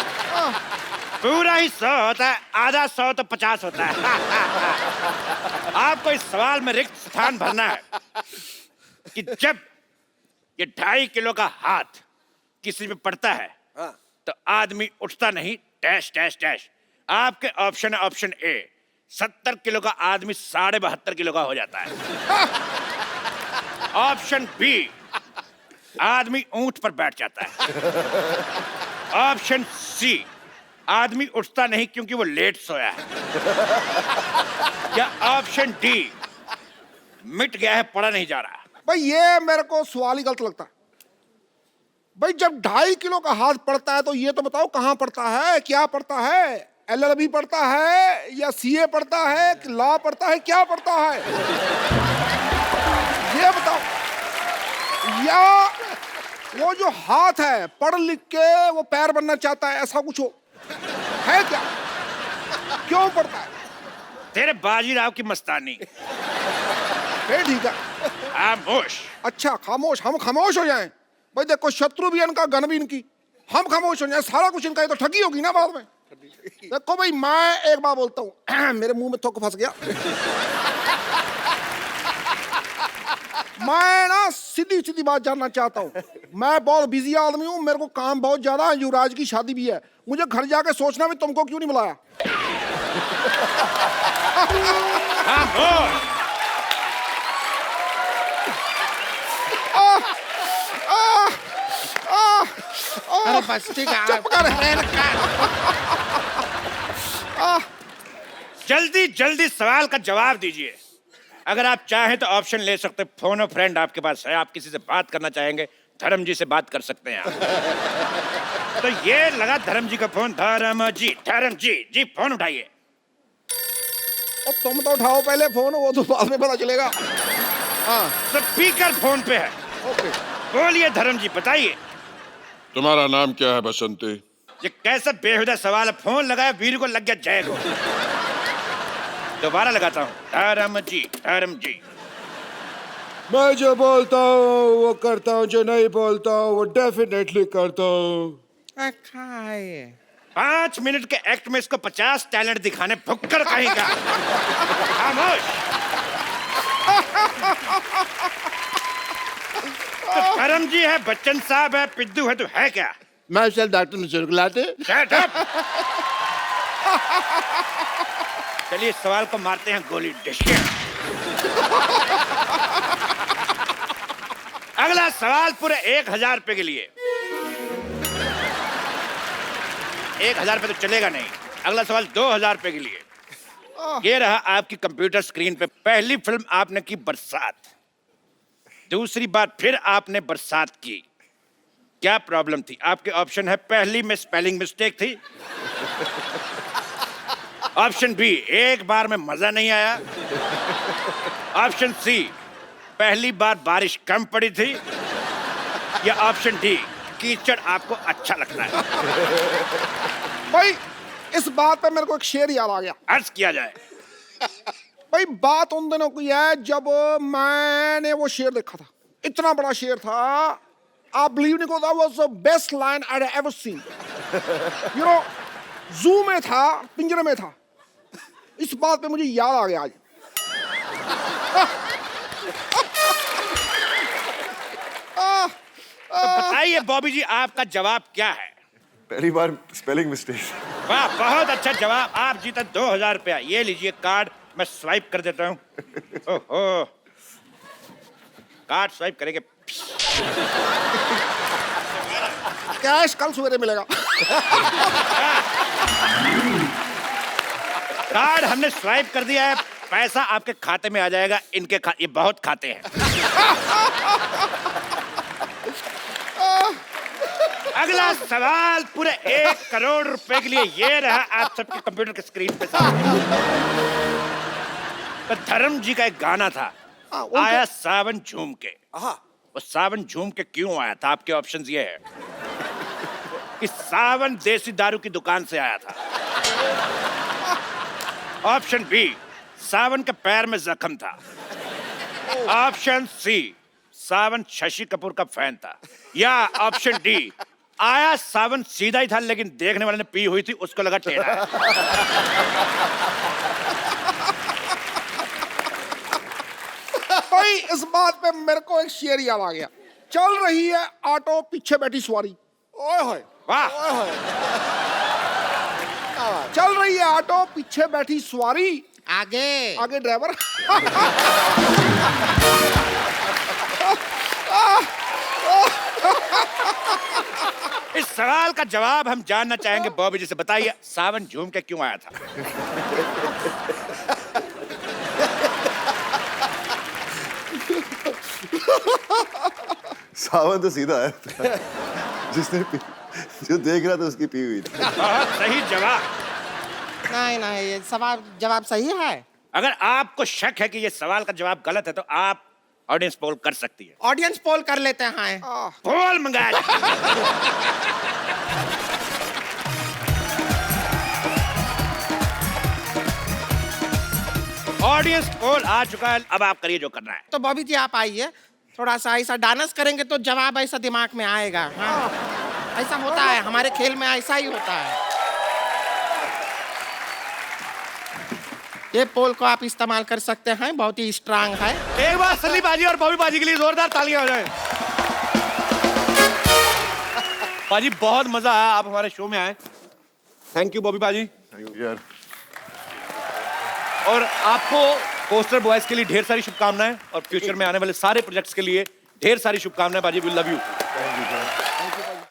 पूरा ही 100 होता है, आधा 100 तो 50 होता है। आपको इस सवाल में रिक्त स्थान भरना है कि जब ये 2.5 किलो का हाथ किसी पे पड़ता है तो आदमी उठता नहीं, डैश डैश डैश। आपके ऑप्शन है ऑप्शन ए, 70 किलो का आदमी 72.5 किलो का हो जाता है। ऑप्शन बी, आदमी ऊंट पर बैठ जाता है। ऑप्शन सी, आदमी उठता नहीं क्योंकि वो लेट सोया है। या ऑप्शन डी, मिट गया है, पड़ा नहीं जा रहा। भाई ये मेरे को सवाल ही गलत लगता है। भाई जब 2.5 किलो का हाथ पड़ता है तो ये तो बताओ कहाँ पड़ता है, क्या पड़ता है? LLB पड़ता है या CA पड़ता है, लॉ पड़ता है, क्या पड़ता है? ये बताओ। या वो जो हाथ है पढ़ लिख के वो पैर बनना चाहता है, ऐसा कुछ हो है क्या? क्यों पड़ता है? तेरे बाजीराव की मस्तानी। ठीक है, खामोश। अच्छा खामोश, हम खामोश हो जाएं? भाई देखो, शत्रु भी इनका, गन भी इनकी, हम खामोश हो जाएं, सारा कुछ इनका, ये तो ठगी होगी ना बाद में। देखो भाई, मैं एक बात बोलता हूँ, मेरे मुंह में थोक फंस गया। मैं ना सीधी सीधी बात जानना चाहता हूँ। मैं बहुत बिजी आदमी हूँ, मेरे को काम बहुत ज्यादा है, युवराज की शादी भी है, मुझे घर जाके सोचना भी तुमको क्यों नहीं बुलाया। अरे बस ठीक है, जल्दी जल्दी सवाल का जवाब दीजिए। अगर आप चाहें तो ऑप्शन ले सकते हैं, फोन और फ्रेंड आपके पास है, आप किसी से बात करना चाहेंगे, धर्म जी से बात कर सकते हैं आप। तो ये लगा धर्म जी का फोन। धर्म जी फोन उठाइए। और तुम तो उठाओ पहले फोन, वो तो बाद में पता चलेगा। हाँ, स्पीकर फोन पे है। ओके, बोलिए धर्म जी, बताइए। तुम्हारा नाम क्या है बसंती? ये कैसा बेहुदा सवाल है? फोन लगाया, वीर को लग गया जय को। दोबारा लगाता हूँ। धर्म जी। मैं जो बोलता हूँ वो करता हूँ, जो नहीं बोलता हूँ वो डेफिनेटली करता हूँ। 5 मिनट के एक्ट में इसको 50 टैलेंट दिखाने, भुक्कर कहीं का। खामोश। तो धर्म जी है, बच्चन साहब है, पिद्दू है, तो है क्या? मैं चल डॉक्टर निशुल्क लाते। Shut up! चलिए सवाल को मारते हैं गोली। अगला सवाल पूरे 1000 रुपए के लिए। 1000 रुपए तो चलेगा नहीं। अगला सवाल 2000 रुपए के लिए। ये रहा आपकी कंप्यूटर स्क्रीन पे पहली फिल्म आपने की बरसात, दूसरी बार फिर आपने बरसात की। क्या प्रॉब्लम थी? आपके ऑप्शन है, पहली में स्पेलिंग मिस्टेक थी, ऑप्शन बी एक बार में मजा नहीं आया, ऑप्शन सी पहली बार बारिश कम पड़ी थी, या ऑप्शन डी कीचड़ आपको अच्छा लगता है। भाई इस बात पे मेरे को एक शेर याद आ गया। अर्ज किया जाए। भाई बात उन दिनों की है जब मैंने वो शेर देखा था, इतना बड़ा शेर था, आप बिलीव नहीं करो, was the best line I have ever seen. You know, जू में था, पिंजरे में था। इस बात पे मुझे याद आ गया आज। तो बताइए बॉबी जी, आपका जवाब क्या है? पहली बार स्पेलिंग मिस्टेक। वाह, बहुत अच्छा जवाब। आप जीते 2000 रुपया। ये लीजिए कार्ड, मैं स्वाइप कर देता हूँ। ओहो, कार्ड स्वाइप करेंगे। कैश कल सवेरे मिलेगा। कार्ड हमने स्वाइप कर दिया है, पैसा आपके खाते में आ जाएगा। इनके ये बहुत खाते हैं। अगला सवाल पूरे 1 करोड़ रुपए के लिए ये रहा आप सबके कंप्यूटर के स्क्रीन पे सामने। तो धर्म जी का एक गाना था, आया सावन झूम के। वो सावन झूम के क्यों आया था? आपके ऑप्शंस ये है कि सावन देसी दारू की दुकान से आया था, ऑप्शन बी सावन के पैर में जख्म था, ऑप्शन सी सावन शशि कपूर का फैन था, या ऑप्शन डी आया सावन सीधा ही था लेकिन देखने वाले ने पी हुई थी, उसको लगा टेढ़ा। भाई इस बात पे मेरे को एक शेर याद आ गया। चल रही है ऑटो, पीछे बैठी सवारी। ओए होए, वाह, ओए होए। चल रही है ऑटो, पीछे बैठी सवारी, आगे आगे ड्राइवर। इस सवाल का जवाब हम जानना चाहेंगे बॉबी जी से। बताइए सावन झूम के क्यों आया था? सावन तो सीधा है। जो देख रहा था उसकी पी हुई थी। बहुत सही जवाब। नहीं, ये सवाल जवाब सही है। अगर आपको शक है कि ये सवाल का जवाब गलत है तो आप ऑडियंस पोल कर सकती है। ऑडियंस पोल कर लेते हैं। पोल मंगाया जाए। ऑडियंस पोल आ चुका है, अब आप करिए जो करना है। तो बॉबी जी आप आइए, थोड़ा सा ऐसा डांस करेंगे तो जवाब ऐसा दिमाग में आएगा। हाँ, ऐसा होता है हमारे खेल में, ऐसा ही होता है। ये पोल को आप इस्तेमाल कर सकते हैं, बहुत ही स्ट्रांग है। एक बार सनी बाजी और बॉबी बाजी के लिए जोरदार तालियां हो जाए। बाजी बहुत मजा आया, आप हमारे शो में आए। थैंक यू बॉबी बाजी। यार, और आपको पोस्टर बॉयज के लिए ढेर सारी शुभकामनाएं और फ्यूचर में आने वाले सारे प्रोजेक्ट्स के लिए ढेर सारी शुभकामनाएं बाजी। We love you.